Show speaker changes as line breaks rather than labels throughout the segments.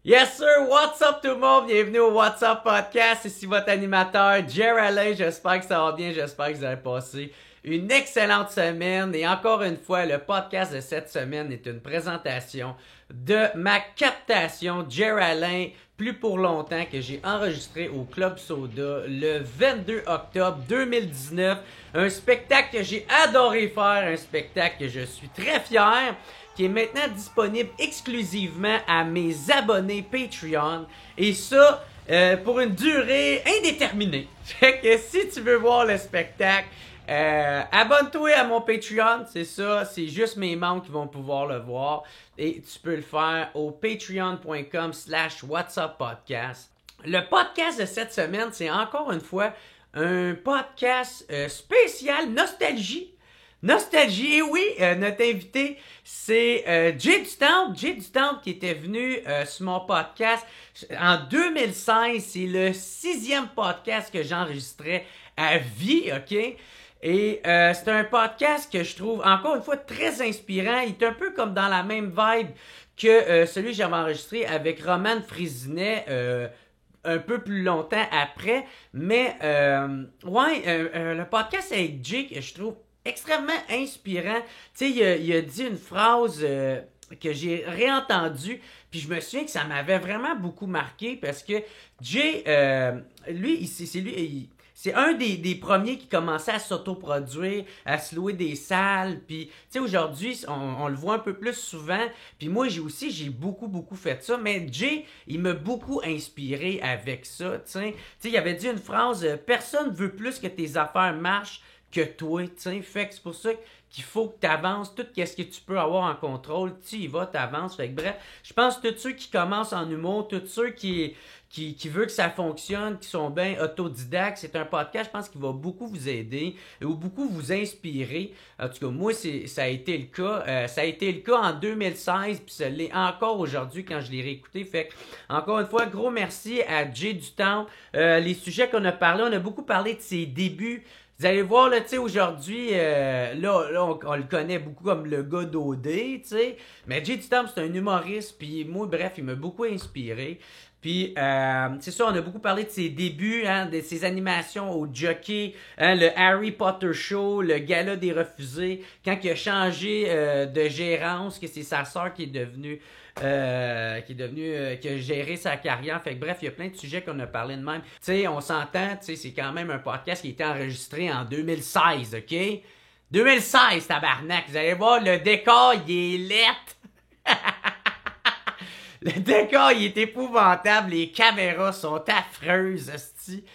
Yes sir, what's up tout le monde? Bienvenue au What's Up Podcast. Ici votre animateur, Jerry Alain. J'espère que ça va bien, j'espère que vous avez passé une excellente semaine. Et encore une fois, le podcast de cette semaine est une présentation de ma captation Jerry Alain, plus pour longtemps, que j'ai enregistré au Club Soda le 22 octobre 2019. Un spectacle que j'ai adoré faire, un spectacle que je suis très fier, qui est maintenant disponible exclusivement à mes abonnés Patreon. Et ça, pour une durée indéterminée. Fait que si tu veux voir le spectacle, abonne-toi à mon Patreon, c'est ça, c'est juste mes membres qui vont pouvoir le voir. Et tu peux le faire au patreon.com/whatsuppodcast. Le podcast de cette semaine, c'est encore une fois un podcast spécial nostalgie. Nostalgie, et oui, notre invité, c'est Jay du Temple. Jay du Temple qui était venu sur mon podcast en 2016. C'est le 6e podcast que j'enregistrais à vie, OK? Et c'est un podcast que je trouve, encore une fois, très inspirant. Il est un peu comme dans la même vibe que celui que j'avais enregistré avec Roman Frisinet un peu plus longtemps après. Mais, le podcast avec Jay, que je trouve extrêmement inspirant. Tu sais, il a dit une phrase que j'ai réentendue, puis je me souviens que ça m'avait vraiment beaucoup marqué parce que Jay, c'est un des premiers qui commençait à s'autoproduire, à se louer des salles. Puis, tu sais, aujourd'hui, on le voit un peu plus souvent. Puis moi, j'ai beaucoup fait ça. Mais Jay, il m'a beaucoup inspiré avec ça, tu sais. Tu sais, il avait dit une phrase, « Personne veut plus que tes affaires marchent que toi, tu sais. » Fait que c'est pour ça qu'il faut que tu avances. Tout ce que tu peux avoir en contrôle, tu y vas, tu avances. Fait que bref, je pense que tous ceux qui commencent en humour, tous ceux qui veulent que ça fonctionne, qui sont bien autodidactes, c'est un podcast, je pense, qui va beaucoup vous aider ou beaucoup vous inspirer. En tout cas, moi, ça a été le cas. Ça a été le cas en 2016, puis ça l'est encore aujourd'hui quand je l'ai réécouté. Fait que, encore une fois, gros merci à Jay du Temple. Les sujets qu'on a parlé, on a beaucoup parlé de ses débuts. Vous allez voir, là, tu sais, aujourd'hui, on le connaît beaucoup comme le gars d'OD, tu sais. Mais Jay du Temple, c'est un humoriste, puis moi, bref, il m'a beaucoup inspiré. Puis, c'est ça, on a beaucoup parlé de ses débuts, hein, de ses animations au Jockey, hein, le Harry Potter Show, le Gala des refusés, quand il a changé de gérance, que c'est sa sœur qui a géré sa carrière. Fait que bref, il y a plein de sujets qu'on a parlé de même. Tu sais, on s'entend, tu sais, c'est quand même un podcast qui a été enregistré en 2016, OK? 2016, tabarnak! Vous allez voir, le décor, il est lettre! Le décor, il est épouvantable. Les caméras sont affreuses, esti.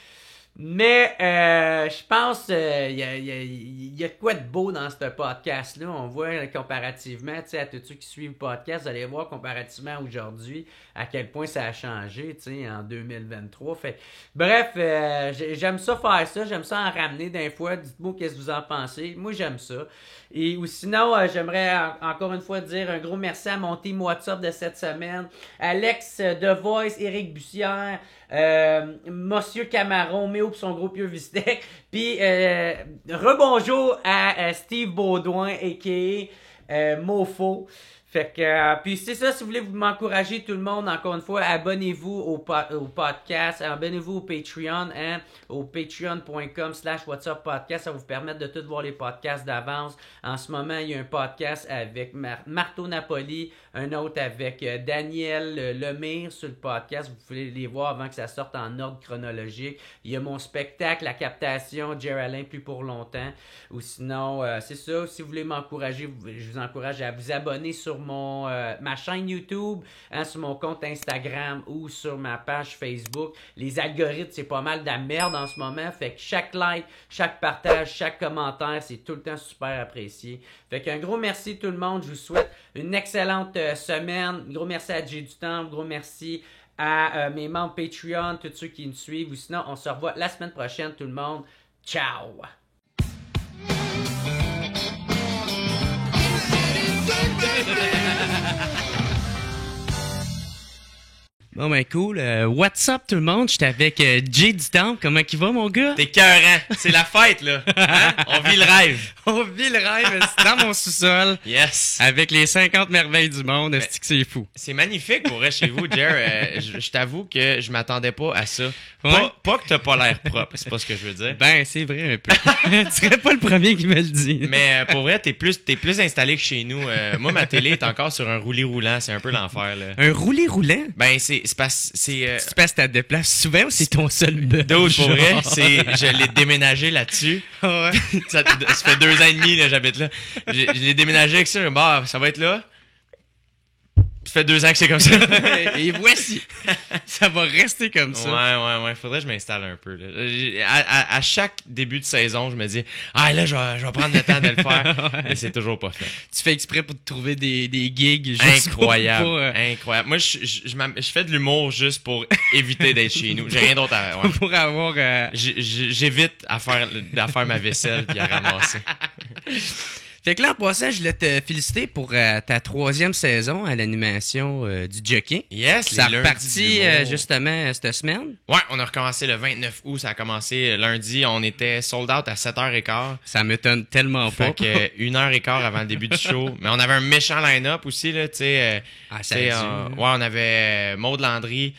Mais je pense il y a de quoi de beau dans ce podcast-là. On voit comparativement, tu sais, à tous ceux qui suivent le podcast, vous allez voir comparativement à aujourd'hui à quel point ça a changé, tu sais, en 2023. Fait, bref, j'aime ça faire ça, j'aime ça en ramener d'un fois. Dites-moi qu'est-ce que vous en pensez. Moi, j'aime ça. Et ou sinon, j'aimerais encore une fois dire un gros merci à mon team WhatsApp de cette semaine. Alex The Voice, Éric Bussière, Monsieur Camaron, Méo pis son gros pieux Vistec. Puis rebonjour à Steve Baudouin, a.k.a. Mofo. Fait que, puis c'est ça, si vous voulez vous m'encourager tout le monde, encore une fois, abonnez-vous au podcast, abonnez-vous au Patreon, hein, au patreon.com/whatsuppodcast, ça va vous permettre de tout voir les podcasts d'avance. En ce moment, il y a un podcast avec Marteau Napoli, un autre avec Daniel Lemire sur le podcast, vous pouvez les voir avant que ça sorte en ordre chronologique. Il y a mon spectacle, la captation, Jerry Alain, plus pour longtemps, ou sinon, c'est ça, si vous voulez m'encourager, je vous encourage à vous abonner sur ma chaîne YouTube, hein, sur mon compte Instagram ou sur ma page Facebook. Les algorithmes, c'est pas mal de la merde en ce moment. Fait que chaque like, chaque partage, chaque commentaire, c'est tout le temps super apprécié. Fait qu'un gros merci tout le monde. Je vous souhaite une excellente semaine. Un gros merci à Jay du Temple. Gros merci à mes membres Patreon, tous ceux qui nous suivent. Ou sinon, on se revoit la semaine prochaine tout le monde. Ciao!
Bon, ben cool. What's up tout le monde? J'étais avec Jay du Temple. Comment il va, mon gars?
T'es cœurant. C'est la fête, là. Hein? On vit le rêve.
On vit le rêve c'est dans mon sous-sol.
Yes.
Avec les 50 merveilles du monde. Est-ce que c'est fou?
C'est magnifique pour rester chez vous, Jer. Je t'avoue que je m'attendais pas à ça.
Ouais.
Pas que t'as pas l'air propre, c'est pas ce que je veux dire.
Ben, c'est vrai un peu. Tu serais pas le premier qui me le dit.
Mais pour vrai, t'es plus installé que chez nous. Moi, ma télé est encore sur un roulis roulant. C'est un peu l'enfer, là.
Un roulis roulant?
Ben, c'est parce c'est
Tu passes ta déplace souvent ou c'est ton seul but?
d'autres pour vrai, je l'ai déménagé là-dessus.
Ouais.
Ça fait 2 ans et demi là, j'habite là. Je l'ai déménagé avec ça. Bah, ça va être là. Ça fait 2 ans que c'est comme ça.
Et voici. Ça va rester comme ça.
Ouais. Faudrait que je m'installe un peu. Là. À chaque début de saison, je me dis, là, je vais prendre le temps de le faire.
Ouais.
Mais c'est toujours pas fait.
Tu fais exprès pour te trouver des gigs juste
Incroyable.
pour
Incroyable. Moi, je fais de l'humour juste pour éviter d'être chez nous. J'ai rien d'autre à ouais.
pour avoir...
J'évite à faire ma vaisselle puis à ramasser.
Fait que là, en passant, je voulais te féliciter pour ta 3e saison à l'animation du Jockey.
Yes,
Ça a
les lundis
reparti
d'humour.
justement cette semaine.
Ouais, on a recommencé le 29 août. Ça a commencé lundi. On était sold out à 7h15.
Ça m'étonne tellement pas.
Fait que 1h15 avant le début du show. Mais on avait un méchant line-up aussi, là, tu sais.
Ça a dû, hein.
Ouais, on avait Maud Landry,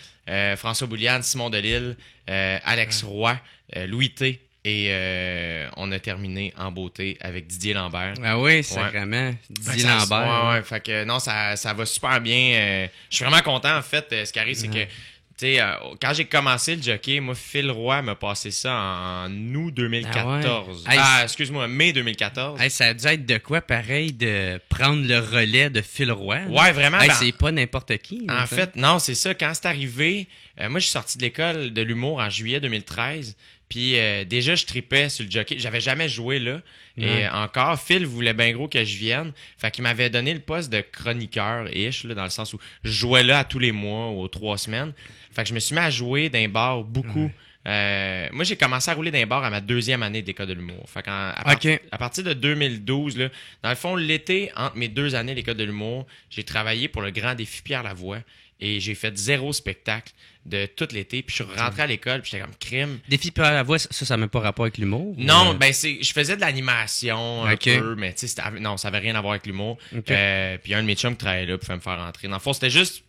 François Bouliane, Simon Delille, Alex Roy, Louis T. Et on a terminé en beauté avec Didier Lambert.
Ah oui, c'est vraiment Didier
Ça,
Lambert.
Ouais. Fait que non, ça va super bien. Je suis vraiment content, en fait. Ce qui arrive, c'est que, tu sais, quand j'ai commencé le jockey, moi, Phil Roy m'a passé ça en août 2014.
Ah ouais.
Excuse-moi, mai 2014.
Hey, ça a dû être de quoi pareil de prendre le relais de Phil Roy. Là.
Ouais, vraiment.
Hey,
ben,
c'est pas n'importe qui.
en fait, non, c'est ça. Quand c'est arrivé, moi, je suis sorti de l'école de l'humour en juillet 2013. Puis déjà, je tripais sur le jockey. J'avais jamais joué là.
Ouais.
Et encore, Phil voulait bien gros que je vienne. Fait qu'il m'avait donné le poste de chroniqueur-ish, là, dans le sens où je jouais là à tous les mois ou aux 3 semaines. Fait que je me suis mis à jouer d'un bar beaucoup. Moi, j'ai commencé à rouler d'un bar à ma 2e année d'école de l'humour. Fait à partir de 2012, là, dans le fond, l'été, entre mes 2 années d'école de l'humour, j'ai travaillé pour le Grand Défi Pierre Lavoie et j'ai fait 0 spectacle de tout l'été. Puis je suis rentré à l'école, puis j'étais comme crime.
Défi Pierre Lavoie, ça n'a même pas rapport avec l'humour?
Non, ben je faisais de l'animation un
Ok.
peu, mais tu sais, non, ça avait rien à voir avec l'humour.
Ok.
Puis un de mes chums qui travaillait là pour me faire rentrer. Dans le fond, c'était juste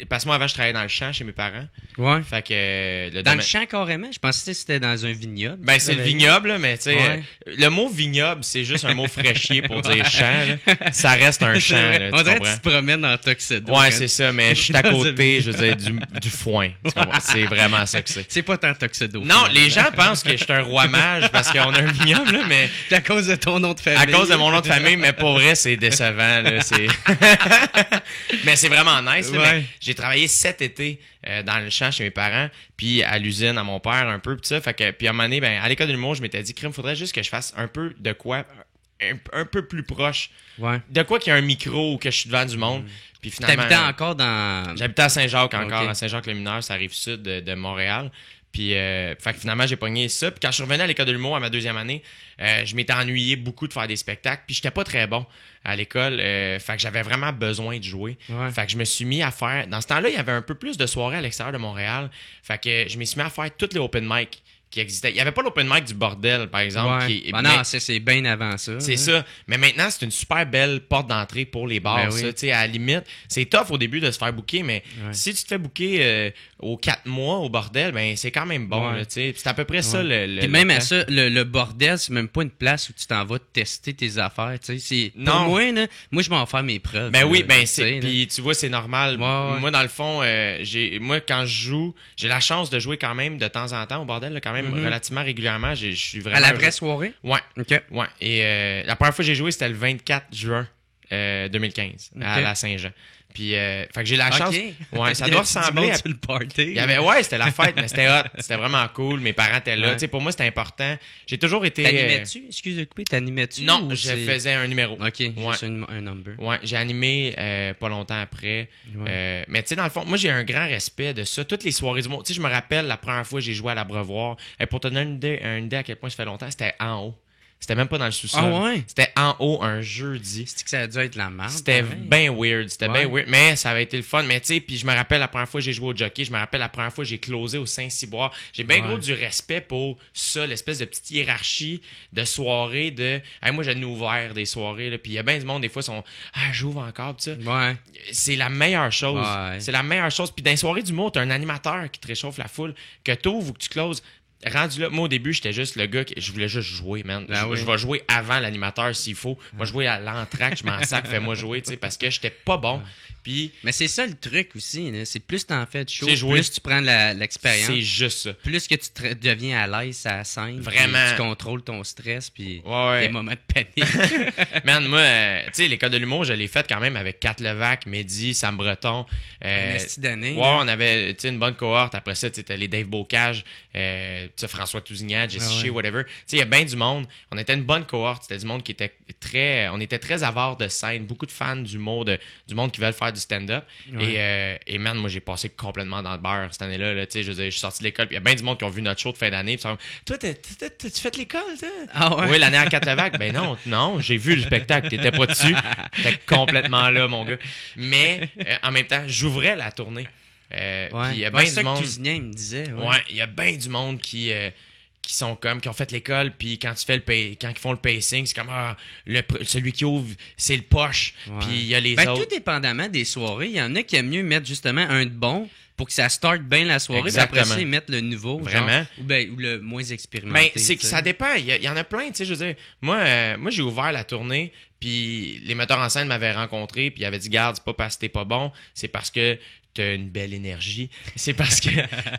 parce que moi, avant, je travaillais dans le champ chez mes parents.
Ouais.
Fait que
Dans le champ carrément? Je pensais que c'était dans un vignoble.
Ben, c'est le vignoble, là, mais tu sais,
Ouais.
le mot vignoble, c'est juste un mot fraîchier pour dire champ, là. Ça reste un champ, là,
On
tu
dirait que
comprends?
tu te promènes dans Tuxedo.
Ouais,
quand-
c'est ça, mais je suis à côté, je veux dire, du foin. Tu comprends? C'est vraiment ça que c'est.
C'est pas tant Tuxedo.
Non,
finalement.
les gens pensent que je suis un roi mage parce qu'on a un vignoble, là, mais
C'est à cause de ton nom de famille.
à cause de mon nom de famille, mais pour vrai, c'est décevant, là, c'est... Mais c'est vraiment nice, là,
Ouais.
mais j'ai travaillé cet été dans le champ chez mes parents, puis à l'usine à mon père un peu, pis ça, fait que, puis à un moment donné, ben, à l'école de l'humour, je m'étais dit, crime, faudrait juste que je fasse un peu de quoi, un peu plus proche,
Ouais.
de quoi qu'il y a un micro ou que je suis devant du monde, puis finalement...
T'habitais encore dans...
J'habitais à Saint-Jacques encore,
Ok.
à Saint-Jacques-le-Mineur, ça arrive sud de Montréal. Puis, fait que finalement, j'ai pogné ça. Puis quand je suis revenu à l'école de l'humour à ma 2e année, je m'étais ennuyé beaucoup de faire des spectacles. Puis j'étais pas très bon à l'école. Fait que j'avais vraiment besoin de jouer.
Ouais.
Fait que je me suis mis à faire... Dans ce temps-là, il y avait un peu plus de soirées à l'extérieur de Montréal. Fait que je me suis mis à faire toutes les open mic qui existaient. Il y avait pas l'open mic du bordel, par exemple.
Ouais.
Qui,
Ben
mais-
non, c'est bien avant ça.
c'est
hein.
ça. Mais maintenant, c'est une super belle porte d'entrée pour les bars.
Ben oui.
Ça, tu sais, à la limite, c'est tough au début de se faire booker, mais
Ouais.
si tu te fais booker aux 4 mois au bordel, ben c'est quand même bon.
Ouais.
Là, tu sais. Puis c'est à peu près ça le
Puis même
le
à
temps.
ça, le bordel, c'est même pas une place où tu t'en vas tester tes affaires, tu sais. C'est
Non.
pour moi, là, moi je m'en vais faire mes preuves.
Ben oui,
là,
ben
tu
c'est.
sais, là.
Puis tu vois, c'est normal.
Ouais, ouais.
Moi, dans le fond, moi, quand je joue, j'ai la chance de jouer quand même de temps en temps au bordel, là, quand même relativement régulièrement. Je suis vraiment.
À la
heureux.
vraie soirée?
Ouais.
OK.
Ouais. Et la première fois que j'ai joué, c'était le 24 juin 2015 à
Ok.
la Saint-Jean. Puis, fait que j'ai la chance.
OK.
Ouais, ça
Il y
doit
avait du
ressembler
monde
à.
sur le party.
Il y avait, ouais, c'était la fête, mais c'était hot. C'était vraiment cool. Mes parents étaient là.
Ouais.
Tu sais, pour moi, c'était important. J'ai toujours été.
T'animais-tu? Excuse de couper, t'animais-tu?
Non,
ou
je
c'est-
faisais un numéro.
OK,
Ouais.
juste un number.
Ouais, j'ai animé pas longtemps après.
Ouais.
Mais tu sais, dans le fond, moi, j'ai un grand respect de ça. Toutes les soirées du monde. Tu sais, je me rappelle la première fois que j'ai joué à l'Abreuvoir. Et pour te donner une idée à quel point ça fait longtemps, c'était en haut. C'était même pas dans le sous-sol.
Ah ouais?
C'était en haut un jeudi.
C'est que ça a dû être la merde.
C'était
pareil.
bien weird. C'était
Ouais.
bien weird. Mais ça avait été le fun. Mais tu sais, puis je me rappelle la première fois que j'ai joué au jockey. Je me rappelle la première fois que j'ai closé au Saint-Cyboire. J'ai bien
Ouais.
gros du respect pour ça, l'espèce de petite hiérarchie de soirée de. Hey, moi, j'ai ouvert des soirées. Là, puis il y a bien du monde, des fois, sont. Ah, j'ouvre encore. Pis ça.
Ouais.
C'est la meilleure chose.
Ouais.
C'est la meilleure chose. Puis dans les soirées d'humour, t'as un animateur qui te réchauffe la foule, que t'ouvres ou que tu closes. Rendu là, moi au début, j'étais juste le gars qui je voulais juste jouer, man.
Ah oui.
Je vais jouer avant l'animateur s'il faut. Moi, jouer à l'entraque, je m'en sac, fais-moi jouer, tu sais, parce que j'étais pas bon. Puis
Mais c'est ça le truc aussi, là. C'est plus t'en fais de show,
C'est jouer.
plus tu prends l'expérience,
c'est juste ça.
plus que tu deviens à l'aise à la scène.
Vraiment.
puis Tu contrôles ton stress, puis
Ouais.
des moments de panique.
Man, moi, tu sais, l'école de l'humour, je l'ai faite quand même avec Kat Levac, Mehdi, Sam Breton.
Un esti d'année,
Ouais,
là.
on avait tu sais, une bonne cohorte. Après ça, tu sais, les Dave Bocage, tu sais, François Tousignan, Jesse
Ah ouais.
Shea, whatever. Tu sais, il y a bien du monde. On était une bonne cohorte. C'était du monde qui était très... On était très avare de scène. Beaucoup de fans d'humour, du monde qui veulent faire du stand-up. Et man, moi, j'ai passé complètement dans le beurre cette année-là. Là, tu sais, je veux dire, je suis sorti de l'école. Puis il y a bien du monde qui ont vu notre show de fin d'année. Puis ils sont comme, toi, t'as-tu fait l'école, toi?
Ah ouais?
Oui, l'année à Kat Levac. Ben non, j'ai vu le spectacle. T'étais pas dessus. T'étais complètement là, mon gars. Mais en même temps, j'ouvrais la tournée.
Ouais.
Puis il y a
Ouais,
bien
c'est ça
du
que
monde.
Tousignan, il me disait. Ouais.
Ouais, il y a bien du monde qui sont comme qui ont fait l'école puis quand tu fais quand ils font le pacing, c'est comme celui qui ouvre, c'est le poche.
Ouais.
Puis il y a les
Ben,
autres.
tout dépendamment des soirées, il y en a qui aiment mieux mettre justement un de bon pour que ça starte bien la soirée, puis après
Exactement.
ça, ils mettent le nouveau,
Vraiment.
genre, ou le moins expérimenté.
Ben, c'est que
tu sais.
ça dépend. Il y en a plein, tu sais. Je veux dire, moi j'ai ouvert la tournée, puis les metteurs en scène m'avaient rencontré, puis ils avaient dit, garde, c'est pas parce que t'es pas bon, c'est parce que t'as une belle énergie. C'est parce que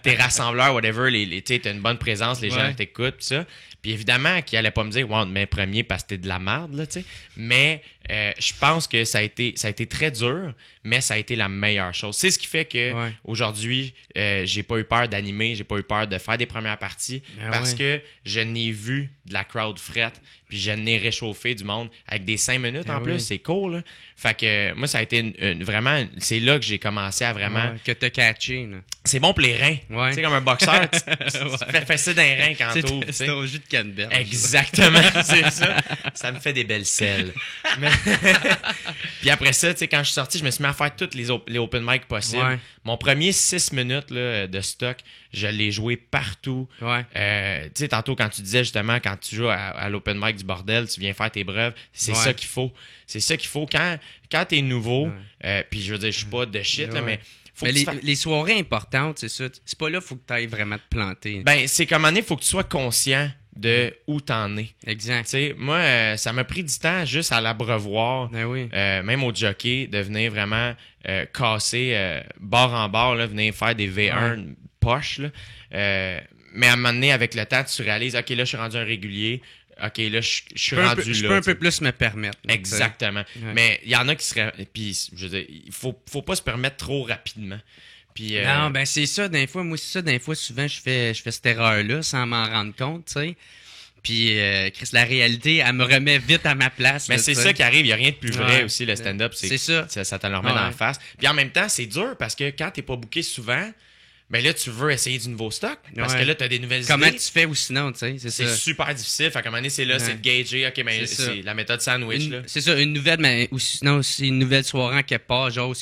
t'es rassembleur, whatever, tu sais, t'as une bonne présence, les gens
Ouais.
t'écoutent, pis ça. Puis évidemment, qu'ils allaient pas me dire, ouais, on te met premier parce que t'es de la merde, là, tu sais. Mais je pense que ça a été très dur, mais ça a été la meilleure chose. C'est ce qui fait que
Ouais.
aujourd'hui, j'ai pas eu peur d'animer, j'ai pas eu peur de faire des premières parties,
Ah
parce
ouais.
que je n'ai vu de la crowd frette, puis je n'ai réchauffé du monde avec des 5 minutes
Ah
en plus,
oui.
c'est cool, là. Fait que moi, ça a été vraiment, c'est là que j'ai commencé à vraiment...
Ouais, que t'as catché, là.
C'est bon pour les reins.
Ouais.
Tu sais, comme un boxeur, tu fais fesser dans les reins quand t'ouvres, tu sais.
C'est au jus de canneberge.
Exactement, c'est ça. Ça me fait des belles selles. Mais- Puis après ça, tu sais, quand je suis sorti, je me suis mis à faire toutes les open mic possibles.
Ouais.
Mon premier 6 minutes là, de stock, je l'ai joué partout.
Ouais.
Tu sais, tantôt, quand tu disais justement, quand tu joues à l'open mic du bordel, tu viens faire tes brèves, c'est
Ouais.
ça qu'il faut. C'est ça qu'il faut. Quand t'es nouveau, puis je veux dire, je suis pas de shit, là,
Ouais.
mais faut
Mais
que tu fasses-
les soirées importantes, c'est ça. C'est pas là, faut que tu ailles vraiment te planter.
Ben, c'est comme année, il faut que tu sois conscient de où t'en es.
Exact.
Tu sais, moi, ça m'a pris du temps juste à l'abreuvoir,
Ben oui.
même au jockey, de venir vraiment casser bord en bord, là, venir faire des V1 poches. Là. Mais à un moment donné, avec le temps, tu réalises, OK, là, je suis rendu un régulier. OK, là, je suis rendu là.
Je peux un peu plus me permettre. là,
Exactement.
Ouais.
Mais il y en a qui seraient... Puis, je veux dire, il faut pas se permettre trop rapidement. Puis,
tu sais. Non, ben c'est ça, d'un fois, moi, c'est ça, d'un fois, souvent, je fais cette erreur-là sans m'en rendre compte, tu sais. Puis, Chris, la réalité, elle me remet vite à ma place.
mais
là,
c'est
tu sais.
ça qui arrive. Il n'y a rien de plus vrai
Ouais.
aussi, le stand-up.
C'est ça.
Ça te le remet
Ouais.
dans la face. Puis en même temps, c'est dur parce que quand t'es pas booké souvent, ben là, tu veux essayer du nouveau stock. Parce
Ouais.
que là, t'as des nouvelles
Comment
idées.
tu fais ou sinon, tu sais, c'est
C'est
ça.
super difficile. Fait qu'à un moment donné, c'est là,
Ouais.
c'est de gager. OK, ben,
C'est ça.
c'est la méthode sandwich, là.
C'est ça, une nouvelle, mais ou sinon, c'est une nouvelle soirée en quelque part, genre, où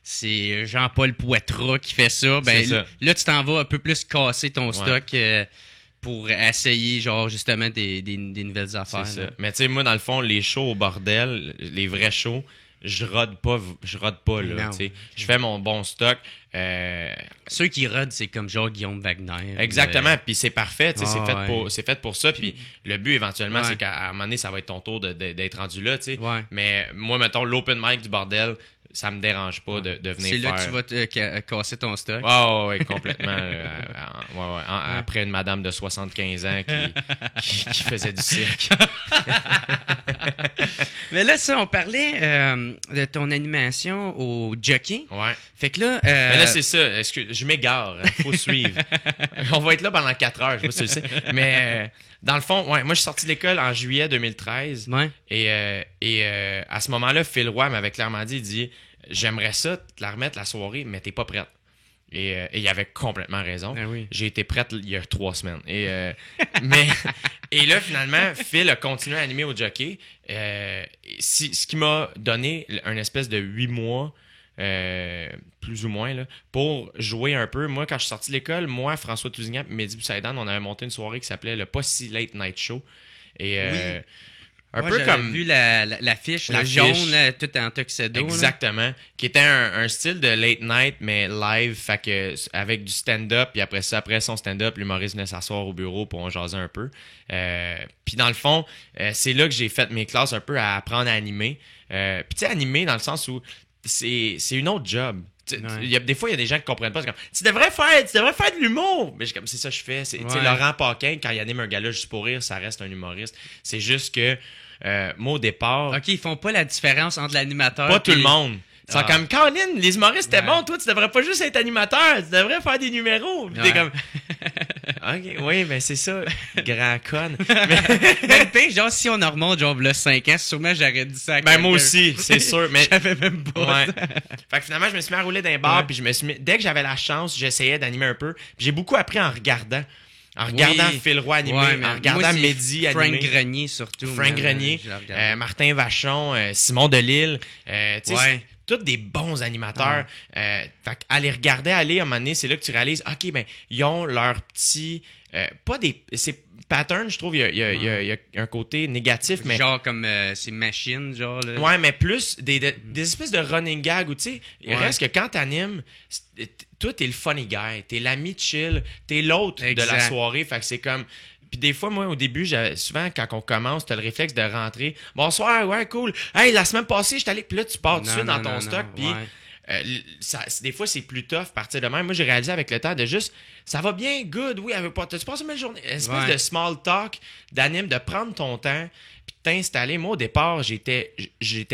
c'est Jean-Paul Poitras qui fait ça. Ben,
C'est ça.
là, tu t'en vas un peu plus casser ton
Ouais.
stock pour essayer, genre, justement, des nouvelles affaires.
C'est
là.
ça. Mais tu sais, moi, dans le fond, les shows au bordel, les vrais shows, je rode pas là.
Non.
Tu sais. Je fais mon bon stock.
Ceux qui rodent, c'est comme genre Guillaume Wagner.
Exactement, puis c'est parfait, tu sais,
Ah, ouais.
c'est fait pour ça, puis le but éventuellement,
Ouais.
c'est qu'à un moment donné, ça va être ton tour d'être rendu là, tu sais.
Ouais.
Mais moi, mettons, l'open mic du bordel, ça me dérange pas de venir
C'est là
faire...
que tu vas casser ton stock.
Ouais, complètement. Après une madame de 75 ans qui faisait du cirque.
Mais là, ça, on parlait de ton animation au jockey.
Ouais.
Fait que là...
Mais là, c'est ça. Je m'égare. Faut suivre. On va être là pendant 4 heures. Je sais pas si tu le sais. Mais dans le fond, ouais, moi, je suis sorti de l'école en juillet 2013.
Ouais.
Et à ce moment-là, Phil Roy m'avait clairement dit, j'aimerais ça te la remettre la soirée, mais t'es pas prête. Et il avait complètement raison.
Ben oui.
J'ai été prête il y a 3 semaines. Et là, finalement, Phil a continué à animer au jockey. Ce qui m'a donné un espèce de 8 mois, plus ou moins, là, pour jouer un peu. Moi, quand je suis sorti de l'école, moi, François Tousignan et Mehdi Boussaïdan, on avait monté une soirée qui s'appelait le Pas si Late Night Show. Et un
Moi,
peu
j'avais
comme...
vu l'affiche,
La
le jaune,
fiche.
là, tout en tuxedo.
Exactement. Qui était un style de late night, mais live, fait que avec du stand-up, puis après son stand-up, l'humoriste venait s'asseoir au bureau pour en jaser un peu. Puis dans le fond, c'est là que j'ai fait mes classes un peu à apprendre à animer. Puis tu sais, animer dans le sens où c'est une autre job.
Ouais.
Des fois, il y a des gens qui comprennent pas. C'est comme, tu devrais faire de l'humour. Mais comme, c'est ça que je fais. Tu sais, Laurent Paquin, quand il anime un gala juste pour rire, ça reste un humoriste. C'est juste que moi, au départ...
OK, ils font pas la différence entre l'animateur
Pas tout le monde. C'est
Ah.
comme, Colin, les humoristes, c'était
Ouais.
bon. Toi, tu devrais pas juste être animateur. Tu devrais faire des numéros. Puis t'es
Ouais.
comme... OK, oui, ben c'est ça. Grand con.
Mais le pire, genre, si on en remonte, genre, là, 5 ans, sûrement, j'aurais dit ça à
Ben, moi
quelqu'un.
aussi, c'est sûr. Mais...
J'avais même pas.
Ouais. Fait que finalement, je me suis mis à rouler dans les bars,
Ouais.
puis dès que j'avais la chance, j'essayais d'animer un peu. Puis j'ai beaucoup appris en regardant. En regardant
Oui.
Phil Roy animer,
Ouais, mais
en regardant
moi, c'est
Mehdi
Frank
animer.
Grenier, surtout.
Frank
man.
Grenier,
Je le regarde.
Martin Vachon, Simon Delille, tu sais,
Ouais.
c'est tous des bons animateurs. Fait qu'à les regarder aller, à un moment donné, c'est là que tu réalises, OK, ben, ils ont leur petit... pas des... C'est pattern, je trouve, il y a un côté négatif, mais...
Genre comme ces machines, genre. Là.
Ouais, mais plus des espèces de running gag où, tu sais, il
Ouais.
reste que quand t'animes, toi, t'es le funny guy, t'es l'ami chill, t'es l'autre de la
Exact.
soirée, fait que c'est comme... Puis des fois, moi, au début, souvent, quand on commence, t'as le réflexe de rentrer. Bonsoir, ouais, cool. Hey, la semaine passée, je suis allé... Puis là, tu pars tout de suite dans ton stock, puis...
ouais.
Des fois, c'est plus tough partir de même. Moi, j'ai réalisé avec le temps de juste, ça va bien, good, oui, t'as-tu passé une belle journée? Une espèce
Ouais.
de small talk, d'anime, de prendre ton temps, puis de t'installer. Moi, au départ, j'étais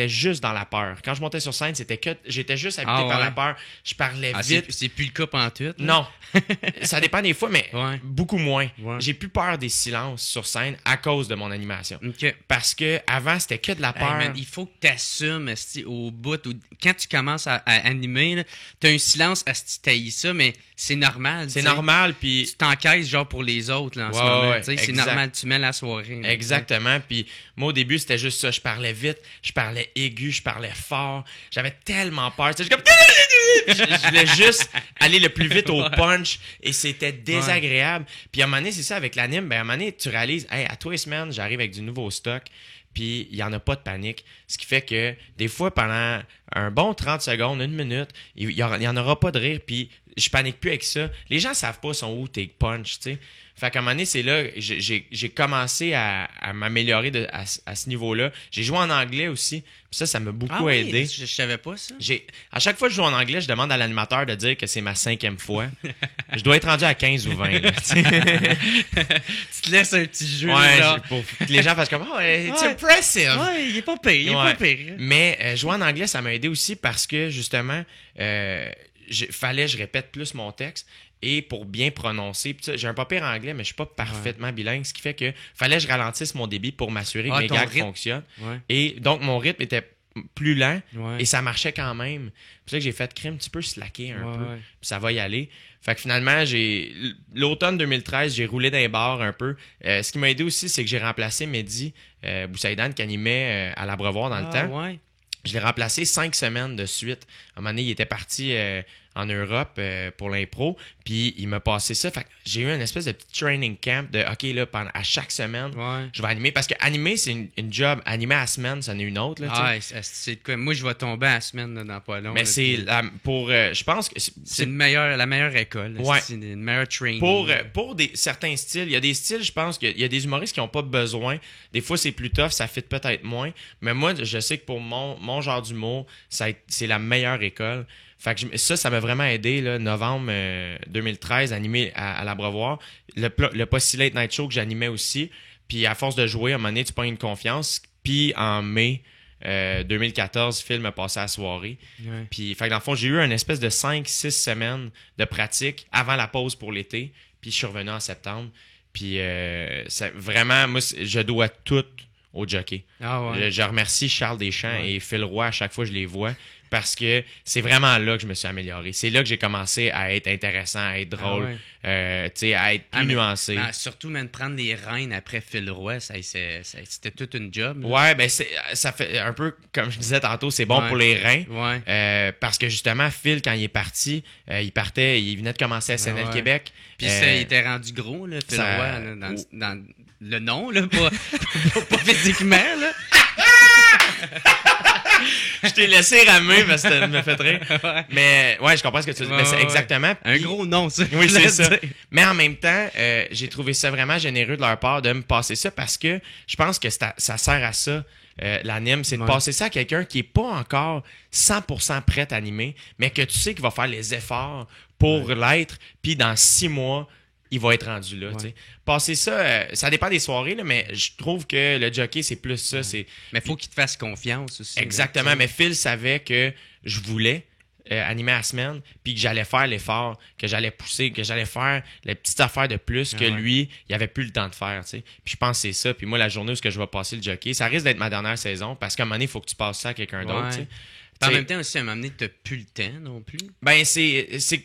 juste dans la peur. Quand je montais sur scène, j'étais juste habité
Ah,
par
ouais.
la peur. Je parlais
Ah,
vite.
c'est plus le cas pantoute. là.
Non. Ça dépend des fois, mais
Ouais.
beaucoup moins.
Ouais.
J'ai plus peur des silences sur scène à cause de mon animation.
OK.
Parce que avant, c'était que de la
Hey,
peur.
man, il faut que tu assumes au bout. Quand tu commences à animer, tu as un silence, asti, t'haïs ça, mais c'est normal.
C'est
tu sais.
normal, puis...
Tu t'encaisses genre pour les autres là, en ce
Ouais,
moment.
ouais,
tu sais, c'est
exact.
normal, tu mets la soirée. là,
Exactement. Puis moi, au début, c'était juste ça. Je parlais vite, je parlais aigu, je parlais fort. J'avais tellement peur. Tu sais, comme... je voulais juste aller le plus vite au punch et c'était désagréable. Puis à un moment donné, c'est ça avec l'anime. Ben, à un moment donné, tu réalises, hey, à tous les semaines, j'arrive avec du nouveau stock. Puis il n'y en a pas de panique. Ce qui fait que des fois, pendant un bon 30 secondes, 1 minute, il n'y en aura pas de rire. Puis je panique plus avec ça. Les gens savent pas sont où tes punch, tu sais. Fait qu'à un moment donné, c'est là, j'ai commencé à m'améliorer à ce niveau-là. J'ai joué en anglais aussi. Puis ça m'a beaucoup
Ah oui,
aidé.
je savais pas ça.
À chaque fois que je joue en anglais, je demande à l'animateur de dire que c'est ma 5e fois. Je dois être rendu à 15 ou 20. Là,
Tu te laisses un petit jeu.
ouais,
genre.
pour que les gens fassent comme « Oh, it's
Ouais.
impressive!
Ouais, il est pas pire, il est
Ouais.
pas pire.
Mais jouer en anglais, ça m'a aidé aussi parce que, justement, fallait que je répète plus mon texte et pour bien prononcer. Puis, j'ai un pas pire anglais, mais je suis pas parfaitement bilingue, ce qui fait que fallait que je ralentisse mon débit pour m'assurer que mes
ton
gags
rythme.
fonctionnent.
Ouais.
Et donc, mon rythme était plus lent
Ouais.
et ça marchait quand même. C'est pour ça que j'ai fait crime, tu peux slacker un
Ouais,
peu.
ouais.
Puis ça va y aller. Fait que finalement, l'automne 2013, j'ai roulé dans les bars un peu. Ce qui m'a aidé aussi, c'est que j'ai remplacé Mehdi Boussaïdan qui animait à l'Abreuvoir dans le temps.
Ouais.
Je l'ai remplacé 5 semaines de suite. À un moment donné, il était parti en Europe pour l'impro. Puis il m'a passé ça. Fait que j'ai eu une espèce de petit training camp de OK, là, à chaque semaine,
Ouais.
je vais animer. Parce que animer, c'est une job. Animer à la semaine, c'en est une autre. Là, tu sais.
Ah, c'est de quoi? Moi, je vais tomber à la semaine là, dans pas long.
Mais
là,
c'est
puis
pour. Je pense que
c'est la meilleure école. là.
Ouais.
C'est une meilleure training.
pour certains styles, il y a des styles, je pense qu'il y a des humoristes qui n'ont pas besoin. Des fois, c'est plus tough, ça fit peut-être moins. Mais moi, je sais que pour mon genre d'humour, c'est la meilleure école. Fait que ça m'a vraiment aidé, là, novembre 2013, animé à l'Abreuvoir. Le Pas si Late Night Show que j'animais aussi. Puis à force de jouer, à un moment donné, tu prends une confiance. Puis en mai 2014, Phil m'a passé à la soirée.
Ouais.
Puis, fait que dans le fond, j'ai eu une espèce de 5-6 semaines de pratique avant la pause pour l'été. Puis, je suis revenu en septembre. Puis, vraiment, moi, je dois tout au jockey.
Ah ouais.
Je remercie Charles Deschamps et Phil Roy à chaque fois que je les vois. parce que c'est vraiment là que je me suis amélioré. C'est là que j'ai commencé à être intéressant, à être drôle, à être plus nuancé.
Surtout, même prendre les rênes après Phil Roy, c'était toute une job. Là.
Ouais, ben ça fait un peu, comme je disais tantôt, c'est bon pour les reins.
Ouais.
Parce que justement, Phil, quand il est parti, il venait de commencer à SNL Québec.
Puis il était rendu gros, là, Phil Roy, là, dans le nom, là, pas physiquement, là.
Je t'ai laissé ramer parce que ça me fait rire. Mais ouais, je comprends ce que tu dis. Mais c'est exactement.
Un gros nom, ça.
Oui, c'est ça. Mais en même temps, j'ai trouvé ça vraiment généreux de leur part de me passer ça parce que je pense que ça sert à ça. L'anime, c'est de passer ça à quelqu'un qui est pas encore 100% prêt à animer, mais que tu sais qu'il va faire les efforts pour l'être, puis dans 6 mois, il va être rendu là. Ouais. Passer ça, ça dépend des soirées, là, mais je trouve que le jockey, c'est plus ça.
Mais il faut qu'il te fasse confiance aussi.
Exactement, mais Phil savait que je voulais animer la semaine, puis que j'allais faire l'effort, que j'allais pousser, que j'allais faire les petites affaires de plus que lui, il avait plus le temps de faire. T'sais. Puis je pense que c'est ça. Puis moi, la journée où je vais passer le jockey, ça risque d'être ma dernière saison, parce qu'à un moment donné, il faut que tu passes ça à quelqu'un d'autre.
En même temps aussi, à un moment donné, t'as plus le temps non plus.
Ben,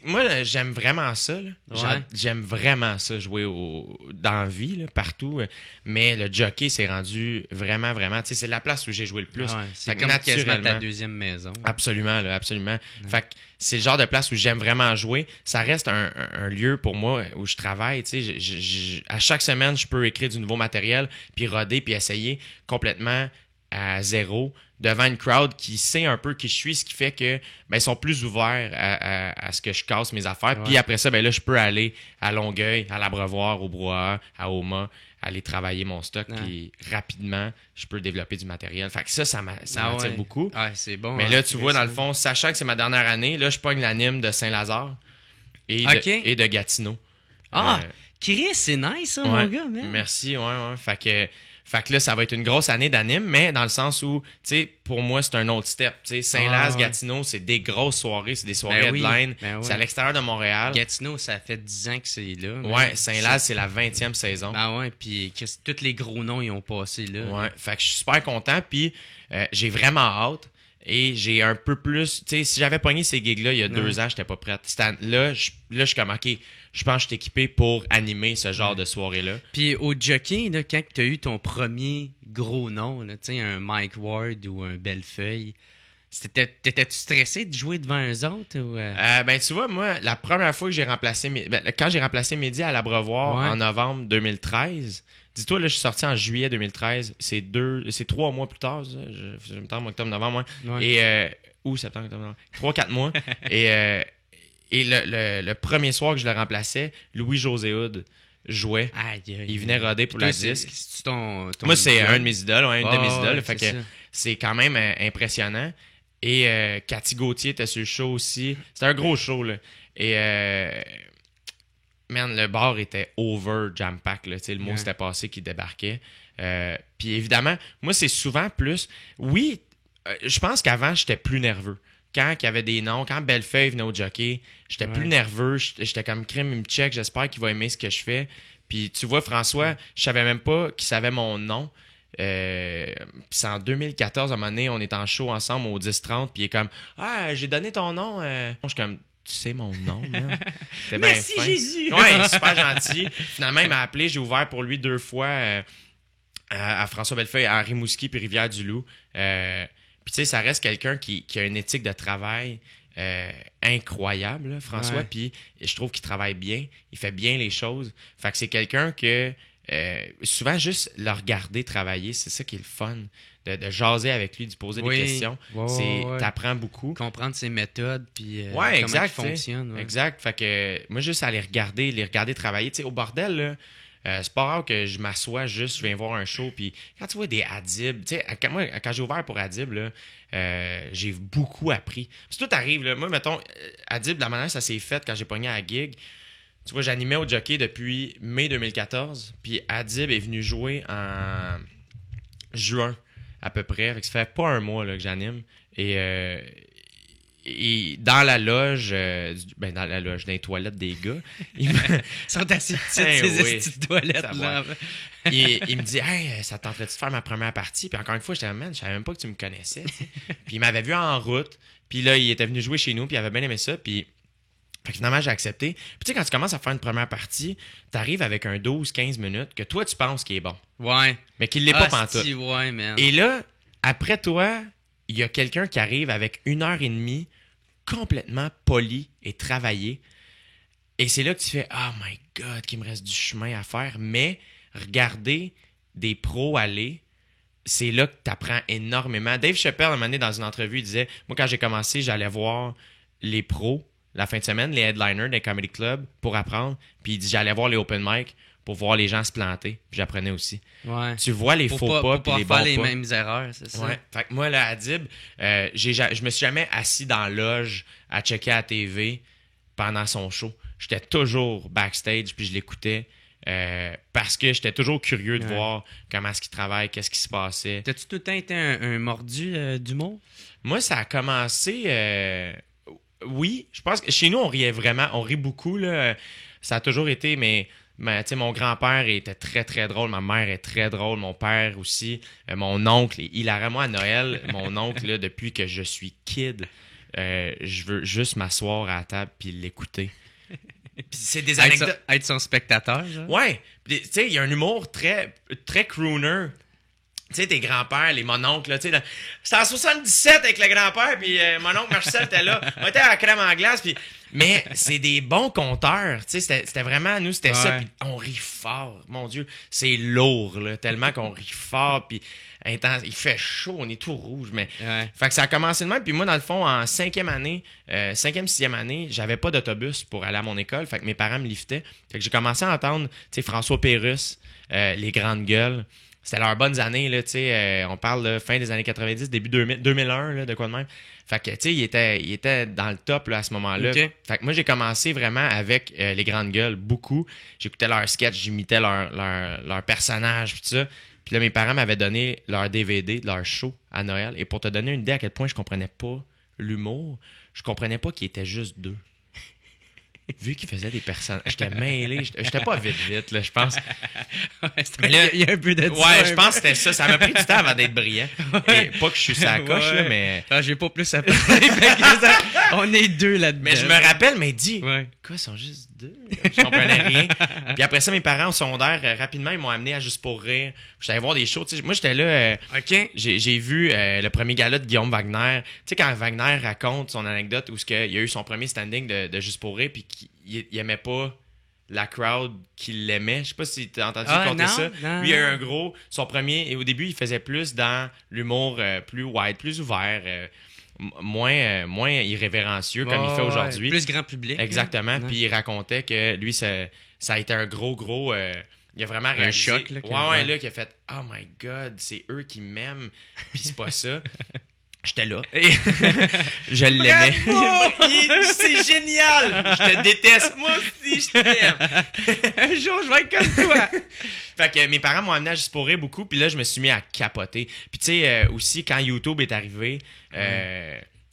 moi, j'aime vraiment ça. Là. J'aime vraiment ça, jouer dans la vie, là, partout. Mais le jockey, c'est rendu vraiment, vraiment... C'est la place où j'ai joué le plus.
C'est comme quasiment ta deuxième maison.
Absolument, là, absolument. Fait que c'est le genre de place où j'aime vraiment jouer. Ça reste un lieu pour moi où je travaille. À chaque semaine, je peux écrire du nouveau matériel, puis roder, puis essayer complètement à zéro devant une crowd qui sait un peu qui je suis, ce qui fait que ils sont plus ouverts à ce que je casse mes affaires. Puis après ça, là, je peux aller à Longueuil, à l'Abreuvoir, au Brouhaha, à Oma, aller travailler mon stock, puis rapidement, je peux développer du matériel. Fait que ça m'attire beaucoup.
C'est bon.
Mais là, tu vois, dans le fond, sachant que c'est ma dernière année, là, je pogne l'anime de Saint-Lazare et de Gatineau.
Chris, c'est nice, ça, mon gars, man.
Merci, ouais. Fait que là, ça va être une grosse année d'anime, mais dans le sens où, tu sais, pour moi, c'est un autre step. Tu sais, Saint-Laz, Gatineau, c'est des grosses soirées, c'est des soirées headline. C'est à l'extérieur de Montréal.
Gatineau, ça fait 10 ans que c'est là.
Ouais, Saint-Laz, c'est la 20e saison.
Puis tous les gros noms, ils ont passé là.
Ouais, fait que je suis super content, puis j'ai vraiment hâte. Et j'ai un peu plus... Tu sais, si j'avais pogné ces gigs-là il y a 2 ans, j'étais pas prête. Là, je suis comme, OK, je pense que je suis équipé pour animer ce genre de soirée-là.
Puis au jockey, là, quand tu as eu ton premier gros nom, tu sais, un Mike Ward ou un Bellefeuille, t'étais-tu stressé de jouer devant eux autres? Ou
Ben, tu vois, moi, la première fois que j'ai remplacé... quand j'ai remplacé Mehdi à l'Abreuvoir en novembre 2013... Dis-toi, là, je suis sorti en juillet 2013. C'est 3 mois plus tard, ça. Je me trompe, octobre, novembre, moi. Et, septembre, octobre, novembre. 3-4 mois. Et le premier soir que je le remplaçais, Louis-José Hood jouait. Il venait roder pour la disque. Moi, c'est un de mes idoles, une de mes idoles. Fait que c'est quand même impressionnant. Et Cathy Gauthier était sur le show aussi. C'était un gros show, là. Et... man, le bar était over jam-pack. Le mot s'était passé qui débarquait. Puis évidemment, moi, c'est souvent plus... Oui, je pense qu'avant, j'étais plus nerveux. Quand il y avait des noms, quand Bellefeuille venait au jockey, j'étais plus nerveux. J'étais comme crime, il me check, j'espère qu'il va aimer ce que je fais. Puis tu vois, François, je savais même pas qu'il savait mon nom. Puis c'est en 2014, à un moment donné, on est en show ensemble au 10-30, puis il est comme « Ah, j'ai donné ton nom. » Je suis comme... Tu sais mon nom, man.
Merci, Jésus!
Ouais, super gentil. Finalement, il m'a appelé. J'ai ouvert pour lui 2 fois à François Bellefeuille, à Rimouski puis Rivière-du-Loup. Puis tu sais, ça reste quelqu'un qui a une éthique de travail incroyable, là, François. Puis je trouve qu'il travaille bien. Il fait bien les choses. Fait que c'est quelqu'un que souvent, juste le regarder travailler, c'est ça qui est le fun. De jaser avec lui, de poser des questions. T'apprends beaucoup.
Comprendre ses méthodes, puis comment
exact,
il fonctionne.
Exact. Fait que moi, juste à les regarder travailler. Tu sais, au bordel, là, c'est pas rare que je m'assois juste, je viens voir un show, puis quand tu vois des Adib, tu sais, quand j'ai ouvert pour Adib, là, j'ai beaucoup appris. Parce que tout arrive, là. Moi, mettons, Adib, de la manière que ça s'est fait quand j'ai pogné à la gig, tu vois, j'animais au jockey depuis mai 2014, puis Adib est venu jouer en juin. À peu près. Ça fait pas un mois là, que j'anime. Et dans la loge, dans les toilettes des gars,
ils sont assez petites, ces petites toilettes-là.
Il me dit « Hey, ça te tenterait-tu de faire ma première partie? » Puis encore une fois, j'étais « Man, je savais même pas que tu me connaissais. » Puis il m'avait vu en route. Puis là, il était venu jouer chez nous, puis il avait bien aimé ça. Puis fait que finalement, j'ai accepté. Puis tu sais, quand tu commences à faire une première partie, t'arrives avec un 12-15 minutes que toi, tu penses qu'il est bon.
Ouais.
Mais qu'il l'est pas
Ah,
pantoute.
si, ouais, man.
Et là, après toi, il y a quelqu'un qui arrive avec 1h30 complètement poli et travaillé. Et c'est là que tu fais « Oh my God, qu'il me reste du chemin à faire. » Mais regarder des pros aller, c'est là que tu apprends énormément. Dave Chappelle, à un moment donné, dans une entrevue, il disait « Moi, quand j'ai commencé, j'allais voir les pros la fin de semaine, les headliners des comedy clubs pour apprendre. Puis il dit j'allais voir les open mic pour voir les gens se planter. Puis j'apprenais aussi.
Ouais.
Tu vois les
Pour
faux pas puis les bons
faire les
pas.
mêmes erreurs, c'est ça.
Ouais. Fait que moi, là, à Dib, je me suis jamais assis dans la loge à checker à la TV pendant son show. J'étais toujours backstage puis je l'écoutais parce que j'étais toujours curieux de voir comment est-ce qu'il travaille, qu'est-ce qui se passait.
T'as-tu tout le temps été un mordu d'humour?
Moi, ça a commencé... oui, je pense que chez nous, on riait vraiment. On rit beaucoup, là. Ça a toujours été, mais tu sais, mon grand-père était très, très drôle. Ma mère est très drôle. Mon père aussi. Mon oncle, il a moi à Noël. Mon oncle, là, depuis que je suis kid, je veux juste m'asseoir à la table puis l'écouter. Puis c'est des anecdotes.
Être son spectateur, genre?
Ouais. Tu sais, il y a un humour très, très crooner. Tu sais, tes grands-pères, les mononcles, là, tu sais, c'était en 77 avec le grand-père, puis mon oncle Marcel était là, on était à la crème en glace, puis... Mais c'est des bons conteurs, tu sais, c'était vraiment, nous, c'était ça, puis on rit fort, mon Dieu, c'est lourd, là, tellement qu'on rit fort, puis intense, il fait chaud, on est tout rouge, mais... Fait que ça a commencé de même, puis moi, dans le fond, en sixième, sixième année, j'avais pas d'autobus pour aller à mon école, fait que mes parents me liftaient, fait que j'ai commencé à entendre, tu sais, François Pérusse, les grandes gueules. C'était leurs bonnes années, là, tu sais, on parle de fin des années 90, début 2001, là, de quoi de même. Fait que, tu sais, il était dans le top, là, à ce moment-là.
Okay.
Fait que moi, j'ai commencé vraiment avec les grandes gueules, beaucoup. J'écoutais leurs sketchs, j'imitais leurs personnages, puis tout ça. Puis là, mes parents m'avaient donné leur DVD de leur show à Noël. Et pour te donner une idée à quel point je comprenais pas l'humour, je comprenais pas qu'ils étaient juste deux. Vu qu'il faisait des personnages, j'étais mêlé, j'étais pas vite, là, je pense.
Mais là, il y a un peu de
ouais, je pense que c'était ça. Ça m'a pris du temps avant d'être brillant. Et pas que je suis sa coche, là, mais...
Ah, j'ai pas plus à parler. On est deux là-dedans.
Mais je me rappelle, mais dit,
quoi,
ils sont juste deux? Je comprenais rien. Puis après ça, mes parents au secondaire, rapidement, ils m'ont amené à Juste pour rire. J'allais voir des shows. Moi, j'étais là...
OK.
J'ai vu le premier gala de Guillaume Wagner. Tu sais, quand Wagner raconte son anecdote où il a eu son premier standing de Juste pour rire, puis qu'il aimait pas la crowd qui l'aimait. Je sais pas si t'as entendu raconter ça.
Non,
lui, il a eu un gros... Son premier... Et au début, il faisait plus dans l'humour plus wide, plus ouvert... moins irrévérencieux comme il fait aujourd'hui.
Plus grand public.
Exactement. Puis il racontait que lui, ça a été un gros... il a vraiment réalisé.
Un choc. Là,
là, qui a fait « Oh my God, c'est eux qui m'aiment. » Puis c'est pas ça. J'étais là. Je l'aimais. C'est génial! Je te déteste. Moi aussi, je t'aime.
Un jour, je vais être comme toi.
Fait que mes parents m'ont amené à Juste pour rire beaucoup, puis là, je me suis mis à capoter. Puis tu sais, aussi, quand YouTube est arrivé,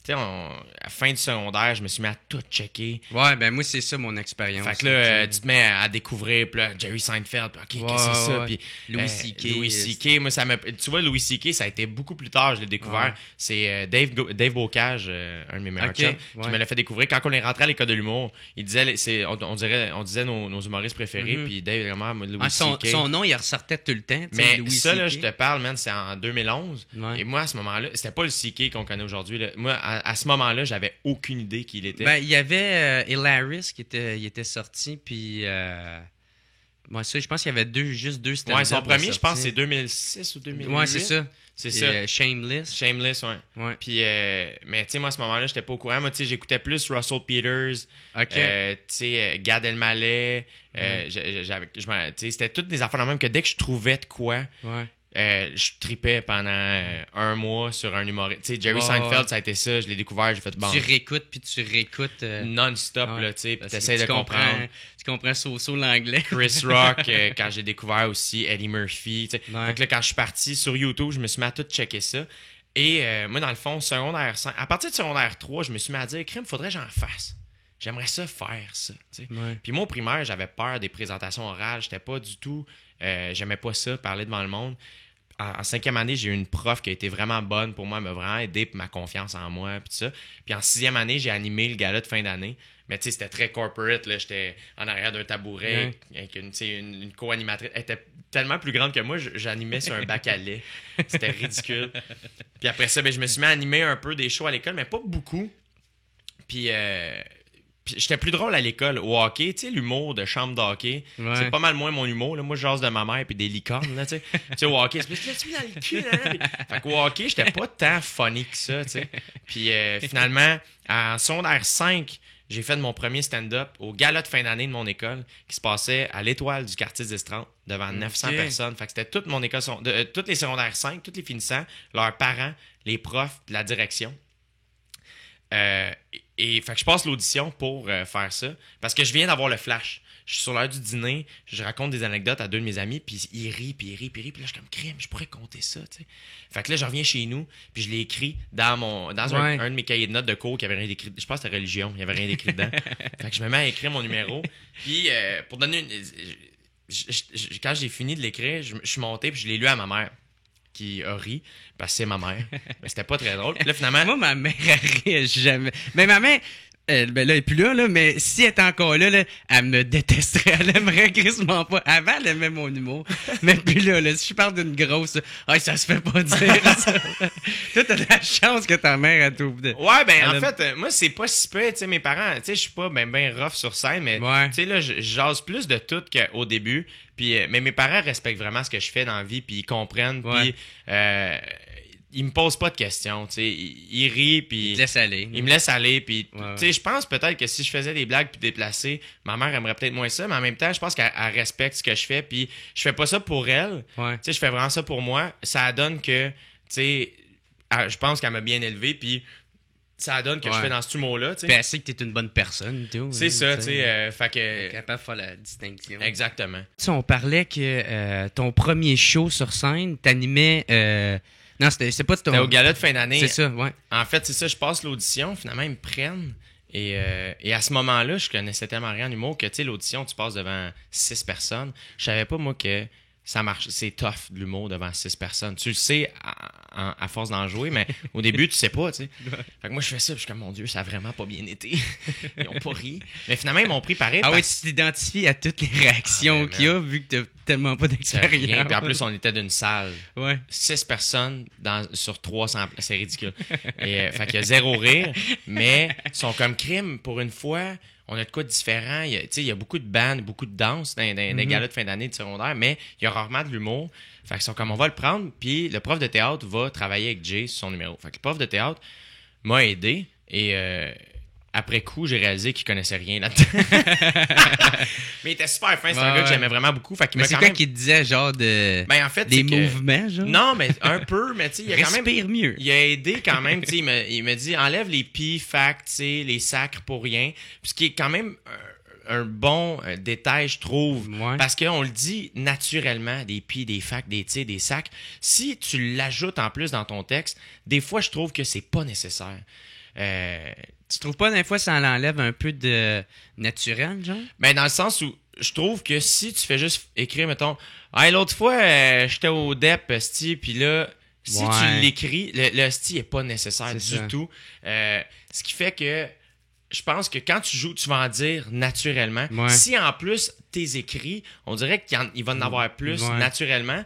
tu sais, à la fin du secondaire, je me suis mis à tout checker.
Ouais, ben moi, c'est ça mon expérience.
Fait que là, tu te mets à découvrir, puis là, Jerry Seinfeld, puis OK, qu'est-ce que c'est ça? Puis
Louis C.K.
Louis C.K., moi, tu vois, Louis C.K., ça a été beaucoup plus tard, je l'ai découvert.
Ouais.
C'est Dave Bocage, un de mes meilleurs chums, qui me l'a fait découvrir. Quand on est rentré à l'école de l'humour, il disait, on disait nos humoristes préférés, puis Dave, vraiment, moi, Louis C.K.
Son nom, il ressortait tout le temps.
Mais
Louis
ça, là,
C.K.
je te parle, man, c'est en 2011.
Ouais.
Et moi, à ce moment-là, c'était pas le C.K. qu'on connaît aujourd'hui. Là. Moi, à ce moment-là, j'avais aucune idée qui il était.
Ben, il y avait Hilaris qui était sorti, puis... Moi, ça, je pense qu'il y avait juste deux stand-up.
Ouais, son premier, je pense, c'est 2006 ou 2008.
Ouais, c'est ça.
C'est ça.
Shameless.
Shameless, ouais. Puis, mais tu sais, moi, à ce moment-là, j'étais pas au courant. Moi, tu sais, j'écoutais plus Russell Peters, tu sais, Gad Elmaleh. Tu sais, c'était toutes des affaires de même que dès que je trouvais de quoi, je tripais pendant un mois sur un humoriste. Tu sais, Jerry Seinfeld, ça a été ça. Je l'ai découvert, j'ai fait bon.
Tu réécoutes, puis tu réécoutes.
Non-stop, là, tu sais, puis t'essaies de comprendre.
Tu comprends so l'anglais.
Chris Rock, quand j'ai découvert aussi Eddie Murphy. Tu sais. Donc là, quand je suis parti sur YouTube, je me suis mis à tout checker ça. Et moi, dans le fond, secondaire 5, à partir de secondaire 3, je me suis mis à dire, crime, faudrait que j'en fasse. J'aimerais ça faire ça. Tu sais. Puis moi, au primaire, j'avais peur des présentations orales. J'étais pas du tout... j'aimais pas ça, parler devant le monde. en cinquième année, j'ai eu une prof qui a été vraiment bonne pour moi, elle m'a vraiment aidé pour ma confiance en moi, puis ça. Puis en sixième année, j'ai animé le gala de fin d'année. Mais tu sais, c'était très corporate, là. J'étais en arrière d'un tabouret avec une co-animatrice. Elle était tellement plus grande que moi, j'animais sur un bac à lait. C'était ridicule. Puis après ça, je me suis mis à animer un peu des shows à l'école, mais pas beaucoup. Puis j'étais plus drôle à l'école. Au hockey, tu sais, l'humour de chambre d'hockey, c'est pas mal moins mon humour. Là. Moi, je jase de ma mère et des licornes, là, tu sais. Tu sais, au hockey, c'est plus, tu dans le cul, là. Fait qu'au hockey, j'étais pas tant funny que ça, tu sais. Puis finalement, en secondaire 5, j'ai fait mon premier stand-up au gala de fin d'année de mon école qui se passait à l'Étoile du quartier des 30 devant 900 personnes. Fait que c'était toute mon école, toutes les secondaires 5, tous les finissants, leurs parents, les profs, la direction. Et fait que je passe l'audition pour faire ça parce que je viens d'avoir le flash. Je suis sur l'heure du dîner, je raconte des anecdotes à deux de mes amis, puis ils rient, puis là, je suis comme crème, je pourrais compter ça, tu sais. Fait que là, je reviens chez nous, puis je l'ai écrit dans un de mes cahiers de notes de cours qui avait rien d'écrit. Je pense que c'était religion, il y avait rien d'écrit dedans. Fait que je me mets à écrire mon numéro, puis pour donner quand j'ai fini de l'écrire, je suis monté, puis je l'ai lu à ma mère, qui a ri, parce que c'est ma mère. Mais c'était pas très drôle. Puis là, finalement...
Moi, ma mère, elle rit jamais. Mais ma mère... là, elle est plus là, mais si elle était encore là, elle me détesterait. Elle aimerait quasiment pas. Avant, elle aimait mon humour. Mais puis là, si je parle d'une grosse, ça se fait pas dire ça. Toi, t'as de la chance que ta mère, elle t'ouvre.
Ouais, en fait, moi, c'est pas si peu, tu sais, mes parents, tu sais, je suis pas ben rough sur scène, mais, tu sais, là, je jase plus de tout qu'au début. Puis, mais mes parents respectent vraiment ce que je fais dans la vie, puis ils comprennent, puis ils me posent pas de questions, tu sais, ils rient, puis
ils te laissent aller.
Ils me laissent aller, puis tu sais, je pense peut-être que si je faisais des blagues puis déplacées, ma mère aimerait peut-être moins ça, mais en même temps, je pense qu'elle respecte ce que je fais, puis je fais pas ça pour elle, tu sais, je fais vraiment ça pour moi. Ça donne que, tu sais, je pense qu'elle m'a bien élevé, puis ça donne que je fais dans ce humour-là, tu sais.
Puis elle sait que t'es une bonne personne, tout.
C'est ça, tu sais, fait que...
capable de faire la distinction.
Exactement.
Tu sais, on parlait que ton premier show sur scène, t'animais... Non, c'est pas ton...
C'était au gala de fin d'année.
C'est ça, ouais.
En fait, c'est ça, je passe l'audition, finalement, ils me prennent. Et à ce moment-là, je connaissais tellement rien en humour que, tu sais, l'audition, tu passes devant 6 personnes. Je savais pas, moi, que ça marche. C'est tough, de l'humour, devant 6 personnes. Tu le sais à force d'en jouer, mais au début, tu sais pas, tu sais. Fait que moi, je fais ça, puis je suis comme, mon Dieu, ça a vraiment pas bien été. Ils ont pas ri. Mais finalement, ils m'ont pris pareil.
Ah oui, tu t'identifies à toutes les réactions qu'il y a, vu que t'as tellement pas d'expérience.
Puis en plus, on était d'une salle.
Ouais.
6 personnes sur 300. C'est ridicule. Et, fait qu'il y a 0 rire, mais ils sont comme crime pour une fois. On a de quoi de différent. Il y a beaucoup de bandes, beaucoup de danse dans des galas de fin d'année de secondaire, mais il y a rarement de l'humour. Fait qu'ils sont comme, on va le prendre, puis le prof de théâtre va travailler avec Jay sur son numéro. Fait que le prof de théâtre m'a aidé, et après coup, j'ai réalisé qu'il connaissait rien là-dedans. Mais il était super fin, c'est un gars que j'aimais vraiment beaucoup. Fait qu'il
mais c'est quoi qu'il te disait, genre de...
Ben, en fait,
des mouvements, genre?
Non, mais un peu, mais tu sais, il a quand même...
Respire mieux.
Il a aidé quand même, tu sais, il m'a dit, enlève les pis, facts, tu sais, les sacres pour rien. Puis ce qui est quand même un bon détail, je trouve.
Ouais.
Parce qu'on le dit naturellement, des pis, des facts, des tis, des sacs. Si tu l'ajoutes en plus dans ton texte, des fois, je trouve que c'est pas nécessaire.
Tu trouves pas, des fois, ça l'enlève un peu de naturel, genre?
Ben, dans le sens où je trouve que si tu fais juste écrire, mettons, hey, l'autre fois, j'étais au DEP, sti, puis là, si tu l'écris, le sti est pas nécessaire du tout. Ce qui fait que je pense que quand tu joues, tu vas en dire naturellement.
Ouais.
Si en plus tes écrits, on dirait qu'il va en avoir plus naturellement.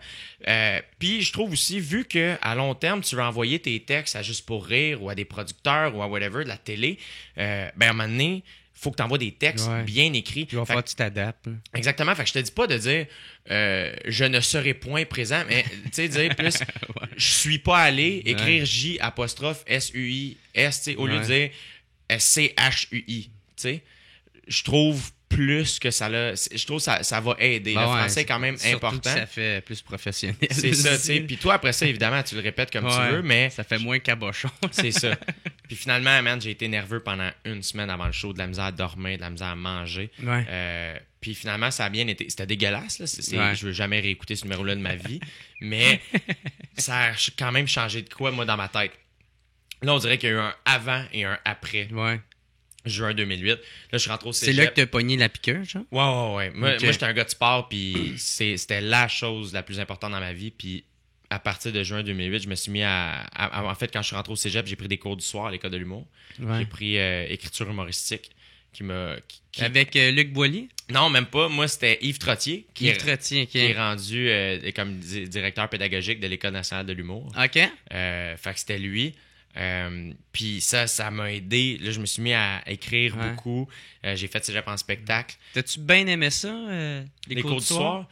Puis je trouve aussi, vu que à long terme, tu vas envoyer tes textes à Juste pour rire ou à des producteurs ou à whatever, de la télé, ben à un moment donné, faut que tu envoies des textes bien écrits.
Il va falloir que tu t'adaptes.
Exactement. Fait que je te dis pas de dire je ne serai point présent, mais tu sais, dire plus je suis pas allé, écrire J apostrophe S-U-I-S, au lieu de dire S-C-H-U-I. Tu sais, je trouve plus que ça là. Je trouve que ça va aider. Le français est quand même important.
Que ça fait plus professionnel.
C'est ça, tu sais. Puis toi, après ça, évidemment, tu le répètes comme tu veux, mais.
Ça fait moins cabochon.
C'est ça. Puis finalement, man, j'ai été nerveux pendant une semaine avant le show, de la misère à dormir, de la misère à manger. Puis finalement, ça a bien été. C'était dégueulasse, là. Je veux jamais réécouter ce numéro-là de ma vie. Mais ça a quand même changé de quoi, moi, dans ma tête. Là, on dirait qu'il y a eu un avant et un après. Juin 2008. Là, je suis rentré au cégep.
C'est là que t'as pogné la piqûre, genre?
Ouais. Moi, j'étais un gars de sport, puis c'était la chose la plus importante dans ma vie. Puis à partir de juin 2008, je me suis mis en fait, quand je suis rentré au cégep, j'ai pris des cours du soir à l'école de l'humour.
Ouais.
J'ai pris écriture humoristique
Avec Luc Boilly?
Non, même pas. Moi, c'était Yves Trottier qui est
OK.
rendu comme directeur pédagogique de l'École nationale de l'humour.
OK.
Fait que c'était lui. Puis ça m'a aidé. Là, je me suis mis à écrire
Ouais.
beaucoup. J'ai fait cégep en spectacle.
T'as-tu bien aimé ça, les cours du soir?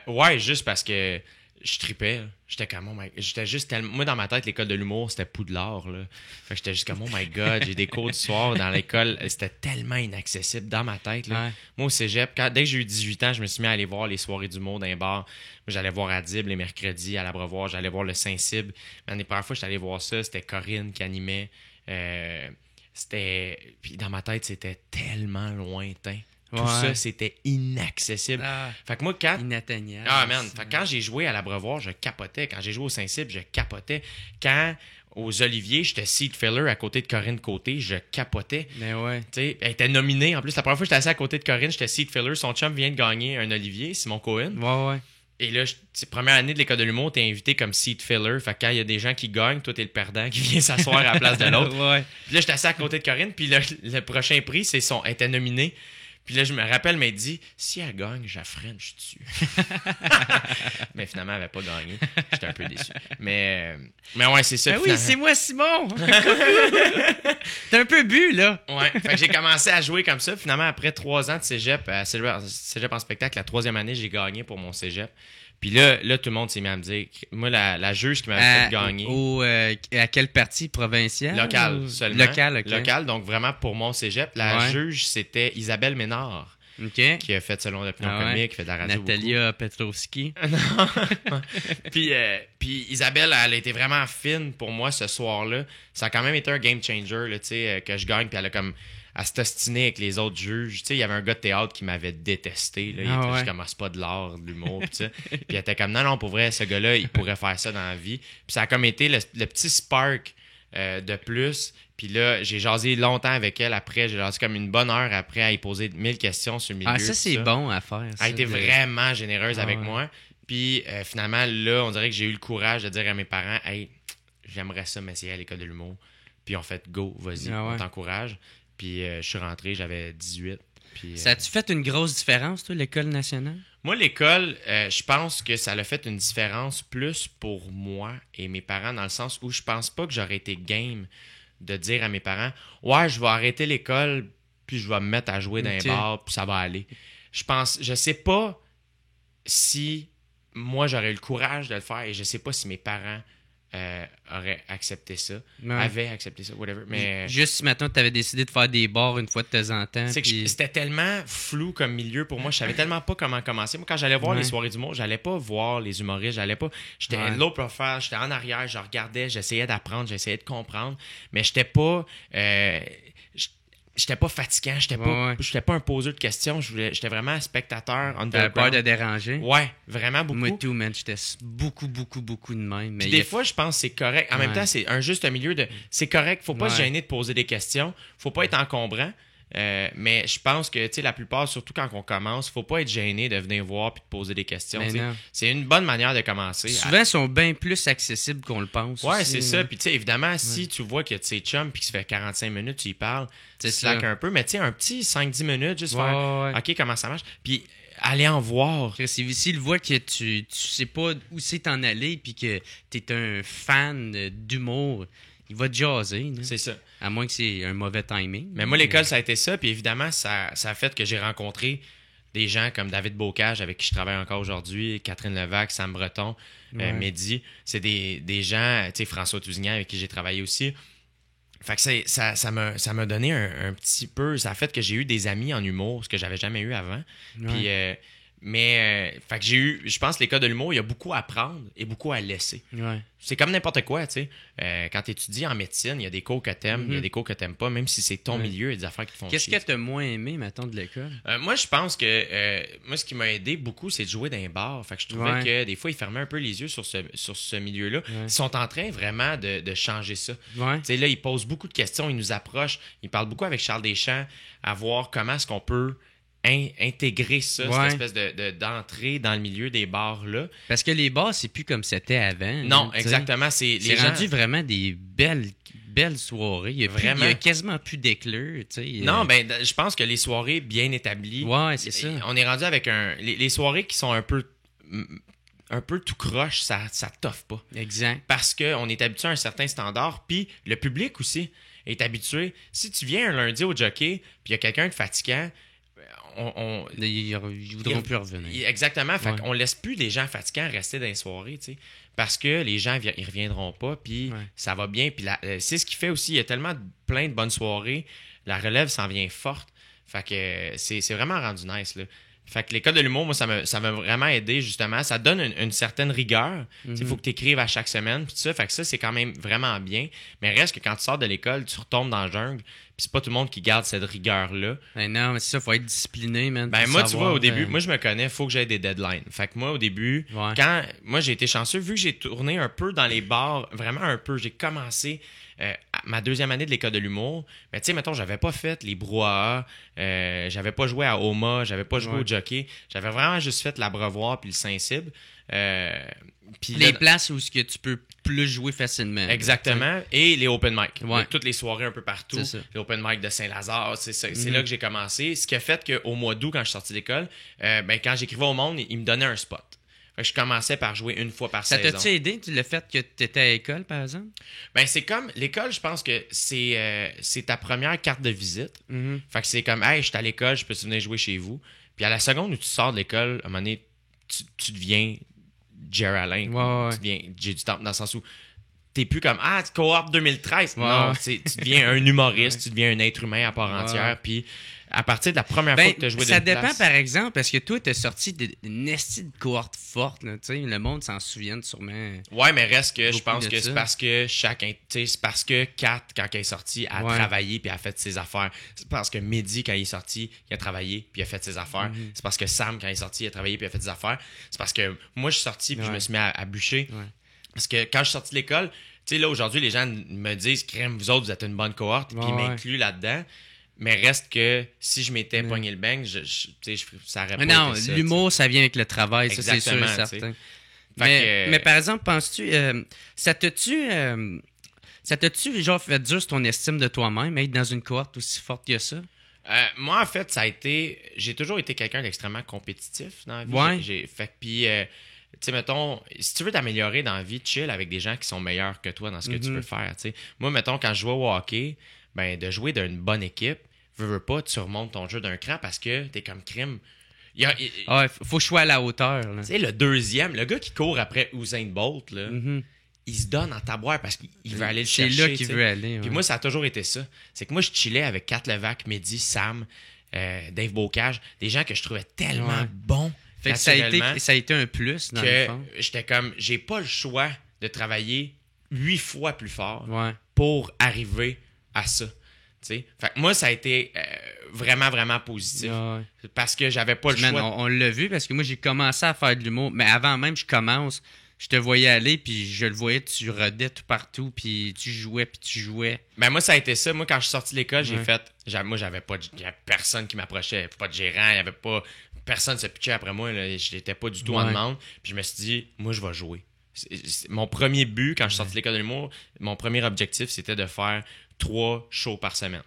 Ouais, juste parce que je tripais. Là. J'étais comme, oh my... J'étais juste tellement... Moi, dans ma tête, l'école de l'humour, c'était Poudlard. Là. Fait que j'étais juste comme, oh my God, j'ai des cours du soir dans l'école. C'était tellement inaccessible dans ma tête. Là.
Ouais.
Moi, au cégep, dès que j'ai eu 18 ans, je me suis mis à aller voir les soirées d'humour dans les bars. Moi, j'allais voir Adib les mercredis à l'Abreuvoir. J'allais voir le Saint-Cybe. Mais les premières fois que j'étais allé voir ça, c'était Corinne qui animait. Puis dans ma tête, c'était tellement lointain. Tout
Ouais.
ça, c'était inaccessible.
Ah,
Fait que moi, quand...
inatteignable.
Ah, man. Fait que quand j'ai joué à l'Abreuvoir, je capotais. Quand j'ai joué au Saint-Cybe, je capotais. Quand aux Oliviers, j'étais seat filler à côté de Corinne Côté, je capotais.
Mais ouais.
Tu sais, elle était nominée. En plus, la première fois que j'étais assis à côté de Corinne, j'étais seat filler. Son chum vient de gagner un Olivier, Simon Cohen.
Ouais.
Et là, première année de l'école de l'humour, t'es invité comme seat filler. Fait que quand il y a des gens qui gagnent, toi, t'es le perdant qui vient s'asseoir à la place de l'autre.
Ouais.
Puis là, j'étais assis à côté de Corinne. Puis le prochain prix, elle était nominée. Puis là, je me rappelle, m'a dit, si elle gagne, je la French dessus. Mais finalement, elle n'avait pas gagné. J'étais un peu déçu. Mais ouais, c'est ça.
Ben oui,
finalement.
c'est moi, Simon! T'as un peu bu, là.
Ouais, fait que j'ai commencé à jouer comme ça. Finalement, après 3 ans de cégep, cégep en spectacle, la 3e année, j'ai gagné pour mon cégep. Puis là, tout le monde s'est mis à me dire, moi, la juge qui m'avait fait gagner.
À quelle partie provinciale?
Local
ou...
seulement.
Local, OK.
Local, donc vraiment pour mon cégep. La
Ouais.
juge, c'était Isabelle Ménard,
OK.
qui a fait Selon l'opinion
Ah ouais.
comique, qui fait de la radio.
Natalia Petrovski.
Puis Isabelle, elle a été vraiment fine pour moi ce soir-là. Ça a quand même été un game changer, là, tu sais, que je gagne. Puis elle a comme à s'ostiner avec les autres juges. Tu sais, il y avait un gars de théâtre qui m'avait détesté. Là. Il
Ah
était
ouais.
juste comme, ah, c'est pas de l'art, de l'humour. Puis ça. Puis elle était comme, non, pour vrai, ce gars-là, il pourrait faire ça dans la vie. Puis ça a comme été le petit spark de plus. Puis là, j'ai jasé longtemps avec elle après. J'ai jasé comme une bonne heure après à y poser 1000 questions sur le milieu.
Ah, ça,
tout
c'est bon à faire.
Elle
ça,
a été
de-
vraiment généreuse
Ah
avec
ouais.
moi. Puis finalement, là, on dirait que j'ai eu le courage de dire à mes parents, hey, j'aimerais ça m'essayer à l'école de l'humour. Puis on fait, go, vas-y,
Ah ouais.
on t'encourage. Puis je suis rentré, j'avais 18. Puis,
Ça a-tu fait une grosse différence, toi, l'école nationale?
moi, l'école, je pense que ça a fait une différence plus pour moi et mes parents, dans le sens où je pense pas que j'aurais été game de dire à mes parents, ouais, je vais arrêter l'école, puis je vais me mettre à jouer dans
Ok.
les bars, puis ça va aller. Je sais pas si moi j'aurais eu le courage de le faire, et je sais pas si mes parents auraient accepté ça,
Ouais.
avaient accepté ça, whatever. Mais
Juste si maintenant tu avais décidé de faire des bars une fois de temps en temps.
c'est que
puis-
c'était tellement flou comme milieu pour moi. Je savais tellement pas comment commencer. Moi, quand j'allais voir
Ouais.
les soirées d'humour, j'allais pas voir les humoristes. J'étais
Ouais.
low profile, j'étais en arrière, je regardais, j'essayais d'apprendre, j'essayais de comprendre. Mais j'étais pas... J'étais pas fatigant,
Ouais.
j'étais pas un poseur de questions, j'étais vraiment un spectateur
T'avais peur
underground.
de déranger.
Ouais, vraiment beaucoup.
Moi tout, man, j'étais beaucoup de même. Mais
Puis
il y
des
a-
fois, je pense que c'est correct. En même
Ouais.
temps, c'est un juste milieu de... C'est correct, faut pas se
Ouais.
gêner de poser des questions, faut pas être encombrant. Mais je pense que, tu sais, la plupart, surtout quand on commence, faut pas être gêné de venir voir puis de poser des questions.
Mais
tu sais.
non.
C'est une bonne manière de commencer.
Souvent, ils sont bien plus accessibles qu'on le pense.
Ouais,
aussi,
c'est ça.
là.
Puis, tu sais, évidemment, si tu vois qu'il y a de ses chums puis qu'il se fait 45 minutes, tu y parles,
C'est
tu slack
ça.
un peu. Mais, tu sais, un petit 5-10 minutes, juste
Ouais,
faire
ouais.
OK, comment ça marche. Puis, aller en voir.
S'il voit que tu sais pas où c'est t'en aller puis que t'es un fan d'humour, il va te jaser. Là.
C'est ça.
À moins que c'est un mauvais timing.
Mais moi, l'école, ça a été ça. Puis évidemment, ça a fait que j'ai rencontré des gens comme David Bocage, avec qui je travaille encore aujourd'hui, Catherine Levac, Sam Breton,
Ouais.
Mehdi. C'est des gens, tu sais, François Tousignan, avec qui j'ai travaillé aussi. Fait que ça m'a donné un petit peu... Ça a fait que j'ai eu des amis en humour, ce que j'avais jamais eu avant.
Ouais.
Puis... fait que je pense que l'école de l'humour, il y a beaucoup à prendre et beaucoup à laisser.
Ouais.
C'est comme n'importe quoi, tu sais. Quand tu étudies en médecine, il y a des cours que t'aimes, il y a des cours que t'aimes pas, même si c'est ton
Ouais.
milieu, il y a des affaires qui te font
Qu'est-ce
chier.
que t'as moins aimé, mettons, de l'école?
Moi, je pense que moi, ce qui m'a aidé beaucoup, c'est de jouer dans les bars. Fait que je trouvais
Ouais.
que des fois, ils fermaient un peu les yeux sur ce milieu-là.
Ouais.
Ils sont en train vraiment de changer ça.
Ouais.
Tu sais, là, ils posent beaucoup de questions, ils nous approchent. Ils parlent beaucoup avec Charles Deschamps à voir comment est-ce qu'on peut intégrer ça,
Ouais.
cette espèce d'entrée dans le milieu des bars-là.
Parce que les bars, c'est plus comme c'était avant.
Non,
hein, tu sais.
exactement. C'est
C'est
gens...
rendu vraiment des belles soirées. Il y
Vraiment.
a quasiment plus d'éclairs. Tu sais.
Non, ben, je pense que les soirées bien établies...
Ouais, c'est ça.
On est rendu avec les soirées qui sont un peu tout croche, ça t'offre pas.
Exact.
Parce qu'on est habitué à un certain standard, puis le public aussi est habitué. Si tu viens un lundi au jockey, puis il y a quelqu'un de fatigant,
Ils voudront plus revenir.
Exactement. Fait
Ouais.
qu'on laisse plus des gens fatigants rester dans les soirées, tu sais. Parce que les gens, ils reviendront pas, puis
Ouais.
ça va bien. Puis c'est ce qui fait aussi, il y a tellement plein de bonnes soirées, la relève s'en vient forte. Fait que c'est vraiment rendu nice, là. Fait que l'école de l'humour, moi, ça m'a vraiment aidé, justement. Ça donne une certaine rigueur. Il faut que tu écrives à chaque semaine, puis tout ça. Fait que ça, c'est quand même vraiment bien. Mais reste que quand tu sors de l'école, tu retombes dans la jungle, puis c'est pas tout le monde qui garde cette rigueur-là.
Ben non, mais c'est ça, faut être discipliné, man.
Ben
pour
moi, tu
savoir,
vois, au début, moi, je me connais, faut que j'aie des deadlines. Fait que moi, au début,
Ouais.
quand moi, j'ai été chanceux, vu que j'ai tourné un peu dans les bars, vraiment un peu, j'ai commencé ma deuxième année de l'école de l'humour. Mais tu sais, mettons, j'avais pas fait les brouhahas, j'avais pas joué à Oma, j'avais pas joué
Ouais.
au jockey, j'avais vraiment juste fait l'Abreuvoir puis le Saint-Cybe. Puis
Les
là-
places où ce que tu peux plus jouer facilement.
Exactement. Et les open mic.
Ouais.
Donc, toutes les soirées un peu partout.
C'est ça.
Les open mic de Saint-Lazare, c'est
Mhm.
là que j'ai commencé. Ce qui a fait qu'au mois d'août, quand je suis sorti d'école, ben, quand j'écrivais au monde, ils me donnaient un spot. Fait que je commençais par jouer une fois par
Ça
saison.
t'a-tu aidé, le fait que tu étais à l'école, par exemple?
Ben, c'est comme l'école, je pense que c'est ta première carte de visite.
Mhm.
Fait que c'est comme, hey, je suis à l'école, je peux venir jouer chez vous. Puis à la seconde où tu sors de l'école, à un moment donné, tu deviens Jerry Alain.
Ouais.
Tu deviens J'ai du temps dans le sens où t'es plus comme, ah, cohorte 2013.
Ouais.
Non, tu deviens un humoriste, tu deviens un être humain à part
Ouais.
entière. Puis à partir de la première fois
Ben,
que tu as joué
ça
d'une
dépend,
place-
par exemple, parce que toi, t'as sorti d'une estie de cohorte forte, là, tu sais, le monde s'en souvient sûrement.
Ouais, mais reste que je
Beaucoup
pense
de
que
ça.
c'est parce que c'est parce que Kat, quand elle est sortie, a
Ouais.
travaillé puis a fait ses affaires. C'est parce que Mehdi, quand il est sorti, il a travaillé puis a fait ses affaires.
Mhm.
C'est parce que Sam, quand il est sorti, il a travaillé puis a fait ses affaires. C'est parce que moi, je suis sorti puis je
Ouais.
me suis mis à bûcher.
Ouais.
Parce que quand je suis sorti de l'école, tu sais, là, aujourd'hui, les gens me disent, crème, vous autres, vous êtes une bonne cohorte, puis ils
Ouais.
m'incluent là-dedans. Mais reste que si je m'étais
Ouais.
pogné le bang, ça aurait
Mais
pas
non,
été ça,
l'humour, ça vient avec le travail, ça, c'est sûr et
Exactement,
certain.
Fait que-
Mais par exemple, penses-tu, ça t'a-tu, genre, fait dur sur ton estime de toi-même, être dans une cohorte aussi forte que ça?
Moi, en fait, j'ai toujours été quelqu'un d'extrêmement compétitif dans la vie.
Ouais.
Fait que, puis, tu sais, mettons, si tu veux t'améliorer dans la vie, chill avec des gens qui sont meilleurs que toi dans ce que tu
Mhm.
peux faire, tu sais. Moi, mettons, quand je jouais au hockey, ben, de jouer d'une bonne équipe, veux pas, tu remontes ton jeu d'un cran parce que t'es comme crime.
Ah, faut que je sois à la hauteur, là.
Tu sais, le deuxième, le gars qui court après Usain Bolt, là,
Mhm.
il se donne en taboire parce qu'il veut aller le
C'est
chercher.
là qu'il
tu sais.
veut aller.
Puis
ouais.
moi, ça a toujours été ça. C'est que moi, je chillais avec Kat Levac, Mehdi, Sam, Dave Bocage, des gens que je trouvais tellement
Ouais.
bons.
Fait que ça a
naturellement,
été un plus, dans le
que
fond.
j'étais comme, j'ai pas le choix de travailler 8 fois plus fort
Ouais.
pour arriver à ça. Tu sais? Fait que moi, ça a été vraiment, vraiment positif.
Ouais.
Parce que j'avais pas le
Man,
choix.
on l'a vu parce que moi, j'ai commencé à faire de l'humour. Mais avant même que je commence, je te voyais aller, puis je le voyais, tu rodais tout partout, puis tu jouais, puis tu jouais.
Ben moi, ça a été ça. Moi, quand je suis sorti de l'école, j'ai
Ouais.
fait... Moi, j'avais pas... Il y avait personne qui m'approchait. Il y avait pas de gérant. Il y avait pas... Personne se pitchait après moi. Je n'étais pas du tout en
Ouais.
demande. Puis je me suis dit, moi, je vais jouer. Mon premier but, quand je suis sorti de l'école de l'humour, mon premier objectif, c'était de faire 3 shows par semaine.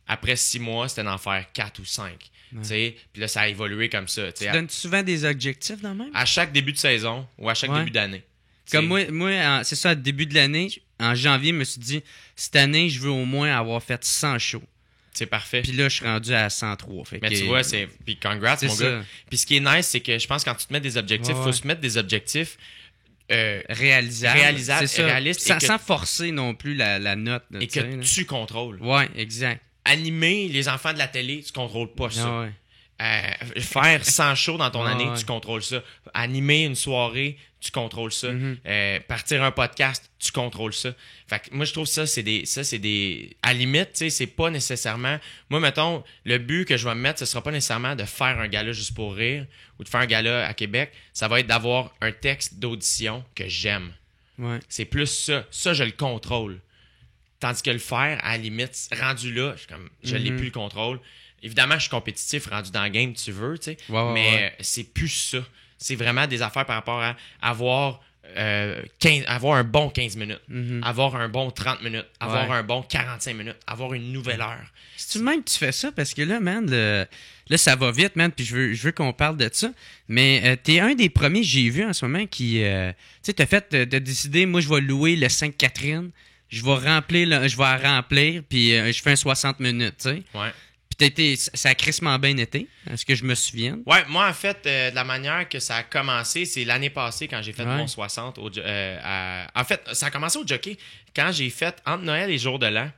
Après 6 mois, c'était d'en faire 4 ou 5. Tu sais, puis là, ça a évolué comme ça. Tu sais,
Tu donnes souvent des objectifs dans le même?
à chaque début de saison ou à chaque
Ouais.
début d'année. Tu
Comme
sais.
moi c'est ça, au début de l'année, en janvier, je me suis dit, cette année, je veux au moins avoir fait 100 shows.
C'est parfait.
Puis là, je suis rendu à 103. Fait
Mais
que-
tu vois, puis congrats,
C'est
mon
ça.
gars. Puis ce qui est nice, c'est que je pense que quand tu te mets des objectifs,
Ouais,
faut
ouais.
se mettre des objectifs
réalisable.
c'est ça.
Réaliste.
Et que-
Sans forcer non plus la note. Là,
et
tu sais,
que
là.
tu contrôles.
Ouais, exact.
Animer les enfants de la télé, tu contrôles pas ça.
Ah ouais.
Faire 100 shows dans ton
Ouais,
année,
ouais.
tu contrôles ça. Animer une soirée, tu contrôles ça.
Mhm.
Partir un podcast, tu contrôles ça. Fait que moi, je trouve ça, c'est des... À la limite, tu sais, c'est pas nécessairement... Moi, mettons, le but que je vais me mettre, ce sera pas nécessairement de faire un gala juste pour rire ou de faire un gala à Québec. Ça va être d'avoir un texte d'audition que j'aime.
Ouais.
C'est plus ça. Ça, je le contrôle. Tandis que le faire, à la limite, rendu là, je l'ai
Mhm.
plus le contrôle. Évidemment, je suis compétitif, rendu dans le game, tu veux, tu sais. Mais c'est plus ça. C'est vraiment des affaires par rapport à avoir un bon 15 minutes, avoir un bon 30 minutes, avoir un bon 45 minutes, avoir une nouvelle heure.
C'est-tu même que tu fais ça? Parce que là, man, là, ça va vite, man, puis je veux qu'on parle de ça. Mais t'es un des premiers que j'ai vu en ce moment qui... tu sais, t'as fait de décider, moi, je vais louer le Sainte-Catherine, je vais remplir, puis je fais un 60 minutes, tu sais.
Ouais.
Puis ça a crissement bien été, à ce que je me souvienne.
Ouais, moi, en fait, de la manière que ça a commencé, c'est l'année passée quand j'ai fait mon 60. En fait, ça a commencé au jockey. Quand j'ai fait entre Noël et Jour de l'An.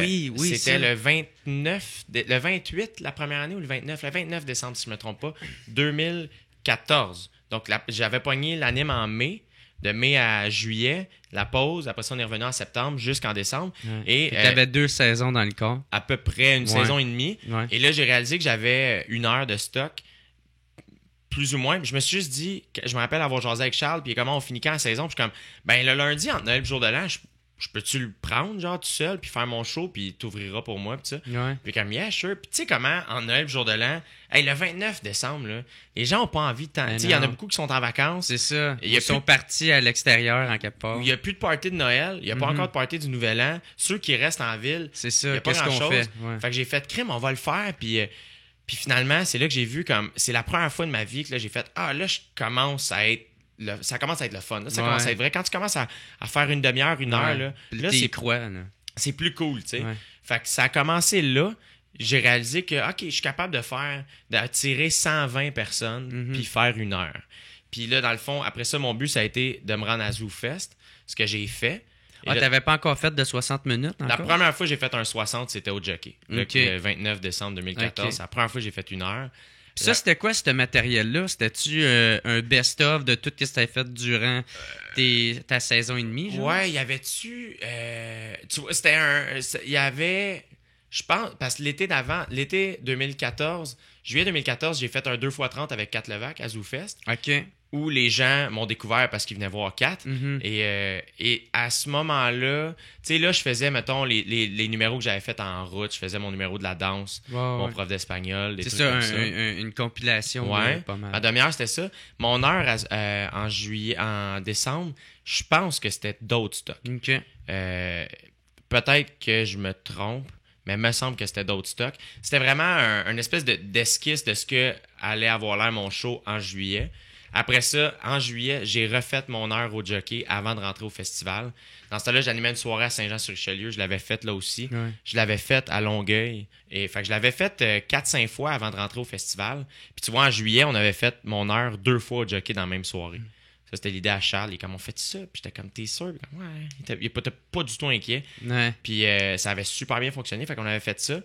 Oui,
c'était le 29, le 28 la première année ou le 29 décembre, si je ne me trompe pas, 2014. Donc, j'avais pogné l'anime en mai. De mai à juillet, la pause. Après ça, on est revenu en septembre jusqu'en décembre.
Ouais. Et tu avais 2 saisons dans le corps.
À peu près une saison et demie.
Ouais.
Et là, j'ai réalisé que j'avais 1 heure de stock, plus ou moins. Je me suis juste dit, je me rappelle avoir jasé avec Charles, puis comment on finit quand la saison. Puis je suis comme, ben le lundi, entre Noël et le Jour de l'An, je peux-tu le prendre, genre, tout seul, puis faire mon show, puis t'ouvriras pour moi, puis ça.
Ouais.
Puis comme, yeah, sure. Puis tu sais comment, en Noël, le Jour de l'An, le 29 décembre, là, les gens n'ont pas envie de temps. Tu sais, il y en a beaucoup qui sont en vacances.
C'est ça. Ils sont partis à l'extérieur, en quelque part.
Il n'y a plus de party de Noël, il n'y a pas encore de party du Nouvel An. Ceux qui restent en ville,
c'est ça.
Il n'y a pas
grand-chose.
qu'on fait?
Ouais.
Fait que j'ai fait crime, on va le faire, puis finalement, c'est là que j'ai vu comme, c'est la première fois de ma vie que là, j'ai fait, là, ça commence à être le fun. Là, ça commence à être vrai. Quand tu commences à faire une demi-heure, 1 heure, là c'est plus cool, tu sais.
Ouais.
Fait que ça a commencé là. J'ai réalisé que, OK, je suis capable d'attirer 120 personnes puis faire 1 heure. Puis là, dans le fond, après ça, mon but, ça a été de me rendre à ZooFest, ce que j'ai fait.
T'avais pas encore fait de 60 minutes encore?
La première fois que j'ai fait un 60, c'était au jockey. Le 29 décembre 2014. C'est la première fois que j'ai fait 1 heure.
Ça, c'était quoi, ce matériel-là? C'était-tu un best-of de tout ce que tu avais fait durant ta saison et demie? Genre?
Ouais, il y avait-tu... tu vois, il y avait... Je pense, parce que l'été 2014, juillet 2014, j'ai fait un 2x30 avec 4 Levac à ZooFest.
OK.
Où les gens m'ont découvert parce qu'ils venaient voir 4. Et à ce moment-là, tu sais, là, je faisais, mettons, les numéros que j'avais fait en route. Je faisais mon numéro de la danse, mon prof d'espagnol, des trucs comme ça.
Une compilation.
Ouais,
pas mal.
Ma demi-heure, c'était ça. Mon heure en décembre, je pense que c'était d'autres stocks.
OK.
Peut-être que je me trompe, mais il me semble que c'était d'autres stocks. C'était vraiment une espèce d'esquisse de ce que allait avoir l'air mon show en juillet. Après ça, en juillet, j'ai refait mon heure au jockey avant de rentrer au festival. Dans ce temps-là, j'animais une soirée à Saint-Jean-sur-Richelieu. Je l'avais faite là aussi. Ouais. Je l'avais faite à Longueuil. Et fait que je l'avais faite 4-5 fois avant de rentrer au festival. Puis tu vois, en juillet, on avait fait mon heure 2 fois au jockey dans la même soirée. Ça, c'était l'idée à Charles. Il est comme, on fait ça. Puis j'étais comme, t'es sûr? Comme, ouais. Il était pas du tout inquiet.
Ouais.
Puis ça avait super bien fonctionné. Fait qu'on avait fait ça.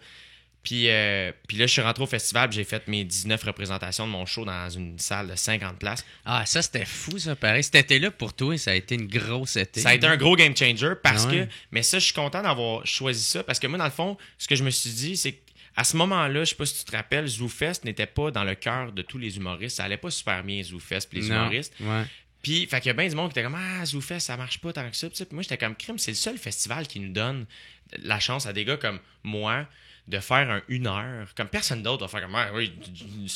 Puis là, je suis rentré au festival, j'ai fait mes 19 représentations de mon show dans une salle de 50 places.
Ah, ça, c'était fou, ça, pareil. Cet été-là, pour toi, ça a été une grosse été.
Ça a été un gros game changer parce que... Mais ça, je suis content d'avoir choisi ça parce que moi, dans le fond, ce que je me suis dit, c'est qu'à ce moment-là, je sais pas si tu te rappelles, ZooFest n'était pas dans le cœur de tous les humoristes. Ça allait pas super bien, ZooFest, puis les humoristes.
Ouais.
Puis, fait qu'il y a bien du monde qui était comme, ZooFest, ça marche pas tant que ça. Puis moi, j'étais comme, crime, c'est le seul festival qui nous donne la chance à des gars comme moi de faire 1 heure. Comme personne d'autre va faire comme, oui,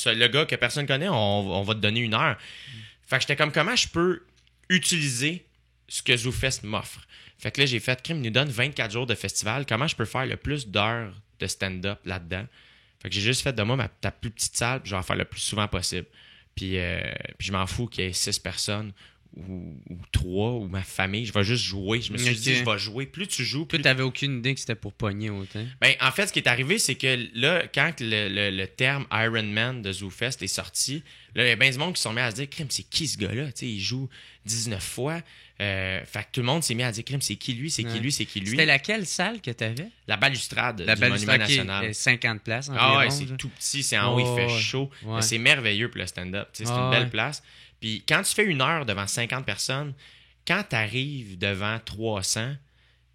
le gars que personne connaît, on va te donner 1 heure. Fait que j'étais comme, comment je peux utiliser ce que ZooFest m'offre? Fait que là, j'ai fait, crime, nous donne 24 jours de festival. Comment je peux faire le plus d'heures de stand-up là-dedans? Fait que j'ai juste fait de moi ta plus petite salle, puis je vais en faire le plus souvent possible. Puis je m'en fous qu'il y ait 6 personnes ou 3 ou ma famille. Je vais juste jouer. Je me suis dit, je vais jouer. Plus tu joues, plus...
Tu n'avais aucune idée que c'était pour pogner autant.
Ben, en fait, ce qui est arrivé, c'est que là, quand le terme Iron Man de ZooFest est sorti, là, il y a bien du monde qui se sont mis à se dire, crime, c'est qui ce gars-là? Tu sais, il joue 19 fois. Fait que tout le monde s'est mis à dire, crime, c'est qui lui? C'est qui lui? C'est qui lui?
C'était laquelle salle que tu avais?
La balustrade du Monument National.
50 places.
Ouais, c'est tout petit. C'est en haut, il fait chaud.
Ouais.
C'est merveilleux pour le stand-up. C'est une belle place. Puis quand tu fais 1 heure devant 50 personnes, quand tu arrives devant 300,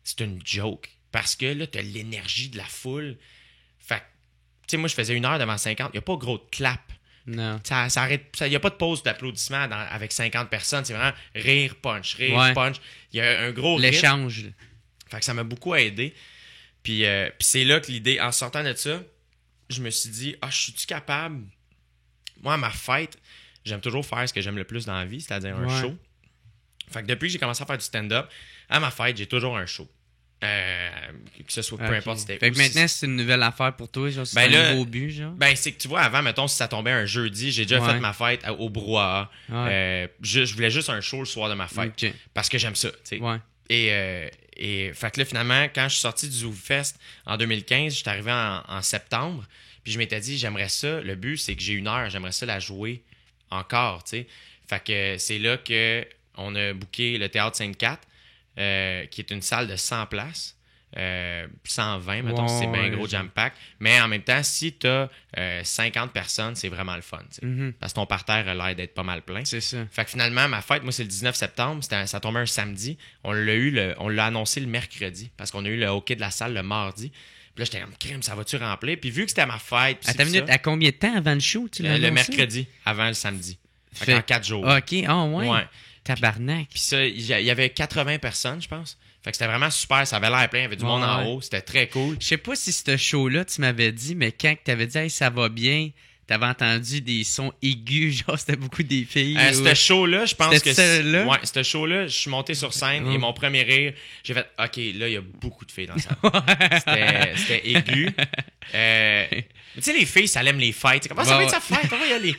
c'est une joke. Parce que là, tu as l'énergie de la foule. Fait que, tu sais, moi, je faisais 1 heure devant 50. Il n'y a pas gros de clap.
Non.
Ça arrête. Il n'y a pas de pause d'applaudissement avec 50 personnes. C'est vraiment rire, punch, punch. Il y a un gros
l'échange.
Fait que ça m'a beaucoup aidé. Puis c'est là que l'idée, en sortant de ça, je me suis dit, je suis-tu capable? Moi, à ma fête, j'aime toujours faire ce que j'aime le plus dans la vie, c'est-à-dire un show. Fait que depuis que j'ai commencé à faire du stand-up, à ma fête, j'ai toujours un show. Que ce soit peu importe si c'était.
Fait que maintenant, c'est une nouvelle affaire pour toi, genre, c'est un nouveau but, genre.
Ben, c'est que tu vois, avant, mettons, si ça tombait un jeudi, j'ai déjà fait ma fête au brouhaha. Je voulais juste un show le soir de ma fête.
Okay.
Parce que j'aime ça, tu sais. Et fait que là, finalement, quand je suis sorti du ZooFest en 2015, j'étais arrivé en septembre. Puis je m'étais dit, j'aimerais ça. Le but, c'est que j'ai 1 heure, j'aimerais ça la jouer encore, tu sais. Fait que c'est là qu'on a booké le Théâtre Sainte-Cat, qui est une salle de 100 places. 120, mettons, c'est bien gros jam-pack. Mais en même temps, si tu as 50 personnes, c'est vraiment le fun. Parce que ton parterre a l'air d'être pas mal plein.
C'est ça.
Fait que finalement, ma fête, moi, c'est le 19 septembre. Ça tombait un samedi. On l'a annoncé le mercredi parce qu'on a eu le hockey de la salle le mardi. Puis là, j'étais comme, crème, ça va-tu remplir? Puis vu que c'était ma fête.
Attends une minute, à combien de temps avant le show?
Le mercredi, avant le samedi. Fait en 4 jours.
OK, ouais. Tabarnak.
Puis ça, il y avait 80 personnes, je pense. Fait que c'était vraiment super. Ça avait l'air plein. Il y avait du monde en haut. C'était très cool.
Je sais pas si ce show-là, tu m'avais dit, mais quand tu avais dit, hey, ça va bien, t'avais entendu des sons aigus, genre c'était beaucoup des filles.
Ce show-là, je pense que
celle-là?
Ouais, ce show-là, je suis monté sur scène et mon premier rire, j'ai fait OK, là, il y a beaucoup de filles dans ça. C'était aigu. Tu sais, les filles, ça aime les fêtes. Comment ça va être sa fête? On va y aller.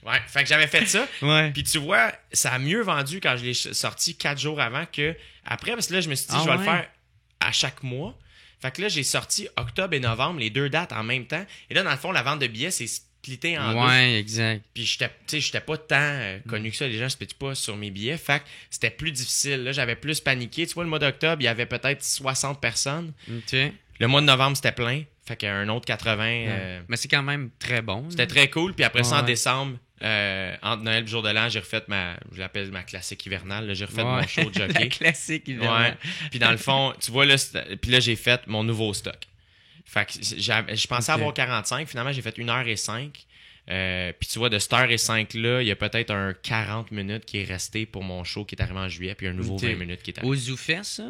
Ouais, fait que j'avais fait ça. Puis tu vois, ça a mieux vendu quand je l'ai sorti 4 jours avant que après, parce que là, je me suis dit, je vais le faire à chaque mois. Fait que là, j'ai sorti octobre et novembre, les 2 dates en même temps. Et là, dans le fond, la vente de billets, c'est splitté en 2.
Ouais, exact.
Puis j'étais pas tant connu que ça. Les gens ne se pètent pas sur mes billets. Fait que c'était plus difficile. Là, j'avais plus paniqué. Tu vois, le mois d'octobre, il y avait peut-être 60 personnes.
OK.
Le mois de novembre, c'était plein. Fait qu'il y a un autre 80.
Mais c'est quand même très bon.
C'était très cool. Puis après ça, en décembre, entre Noël et le jour de l'an, j'ai refait je l'appelle ma classique hivernale. Là, j'ai refait mon show de jockey.
La classique hivernale.
Puis dans le fond, tu vois, là, puis là, j'ai fait mon nouveau stock. Fait que je pensais avoir 45. Finalement, j'ai fait 1h05. Puis tu vois, de cette heure et 5 là, il y a peut-être un 40 minutes qui est resté pour mon show qui est arrivé en juillet, puis un nouveau 20 minutes qui est arrivé.
Au ZooFest, ça?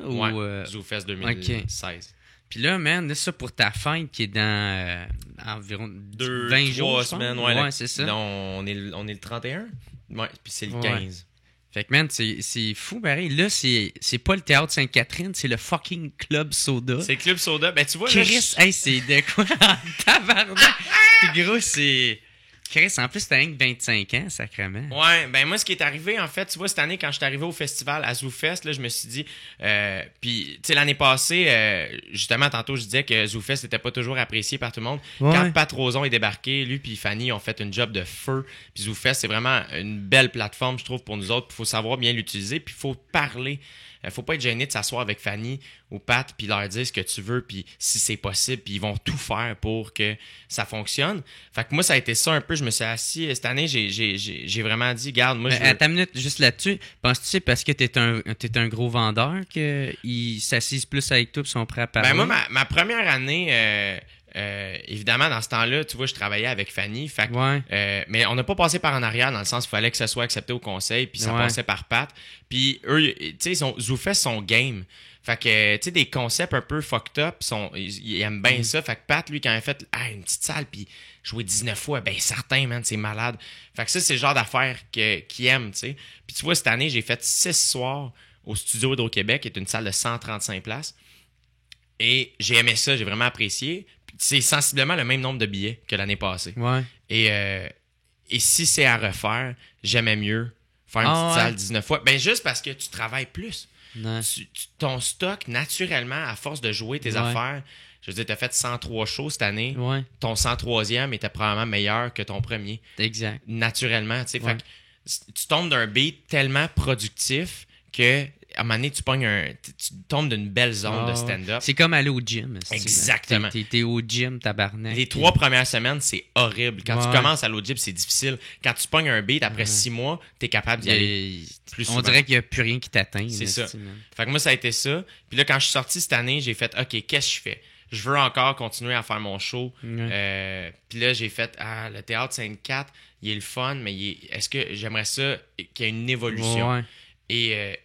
ZooFest 2016.
Puis là, man, là, ça pour ta fête qui est dans environ 20 jours.
3 semaines,
c'est ça.
Non, on est le 31. Ouais, puis c'est le 15.
Fait que, man, c'est fou, pareil. Là, c'est pas le Théâtre Sainte-Catherine, c'est le fucking Club Soda.
C'est Club Soda. Ben, tu vois,
Chris, hey, c'est de quoi en tabarnak? Gros, c'est... Chris, en plus, t'as rien que 25 ans, sacrément.
Ouais, ben moi, ce qui est arrivé, en fait, tu vois, cette année, quand je suis arrivé au festival à ZooFest, là, je me suis dit... puis, tu sais, l'année passée, justement, tantôt, je disais que ZooFest n'était pas toujours apprécié par tout le monde. Ouais. Quand Pat Rozon est débarqué, lui puis Fanny ont fait une job de feu. Puis ZooFest, c'est vraiment une belle plateforme, je trouve, pour nous autres. Il faut savoir bien l'utiliser, puis il faut parler. Faut pas être gêné de s'asseoir avec Fanny ou Pat puis leur dire ce que tu veux puis si c'est possible puis ils vont tout faire pour que ça fonctionne. Fait que moi ça a été ça un peu, je me suis assis cette année, j'ai vraiment dit garde moi
Attends une minute juste là-dessus, penses-tu c'est parce que t'es un gros vendeur qu'ils s'assisent plus avec toi et sont prêts à parler?
Ben moi ma première année évidemment, dans ce temps-là, tu vois, je travaillais avec Fanny. Fait que, mais on n'a pas passé par en arrière dans le sens qu'il fallait que ça soit accepté au conseil, puis ça passait par Pat. Puis eux, tu sais, ZooFest sont game. Fait que, tu sais, des concepts un peu fucked up, ils aiment bien ça. Fait que Pat, lui, quand il a fait une petite salle, puis jouer 19 fois, ben certain, man, c'est malade. Fait que ça, c'est le genre d'affaires qu'il aime, tu sais. Puis tu vois, cette année, j'ai fait 6 soirs au Studio Hydro-Québec, qui est une salle de 135 places. Et j'ai aimé ça, j'ai vraiment apprécié. C'est sensiblement le même nombre de billets que l'année passée.
Ouais.
Et si c'est à refaire, j'aimais mieux faire une petite salle 19 fois. Ben juste parce que tu travailles plus. Ton stock, naturellement, à force de jouer tes affaires, je veux dire, tu as fait 103 shows cette année.
Ouais.
Ton 103e était probablement meilleur que ton premier.
Exact.
Naturellement, tu sais. Fait que tu tombes d'un beat tellement productif que à un moment donné, tu tombes d'une belle zone de stand-up.
C'est comme aller au gym.
Exactement.
T'es au gym, tabarnak.
Les 3 premières semaines, c'est horrible. Quand tu commences à aller au gym, c'est difficile. Quand tu pognes un beat, après 6 mois, t'es capable d'y aller plus souvent.
On dirait qu'il n'y a plus rien qui t'atteint.
C'est ça. Fait que moi, ça a été ça. Puis là, quand je suis sorti cette année, j'ai fait « OK, qu'est-ce que je fais? Je veux encore continuer à faire mon show. Puis là, j'ai fait « le Théâtre Sainte-Cat, il est le fun, mais est-ce que j'aimerais ça qu'il y ait une évolution? »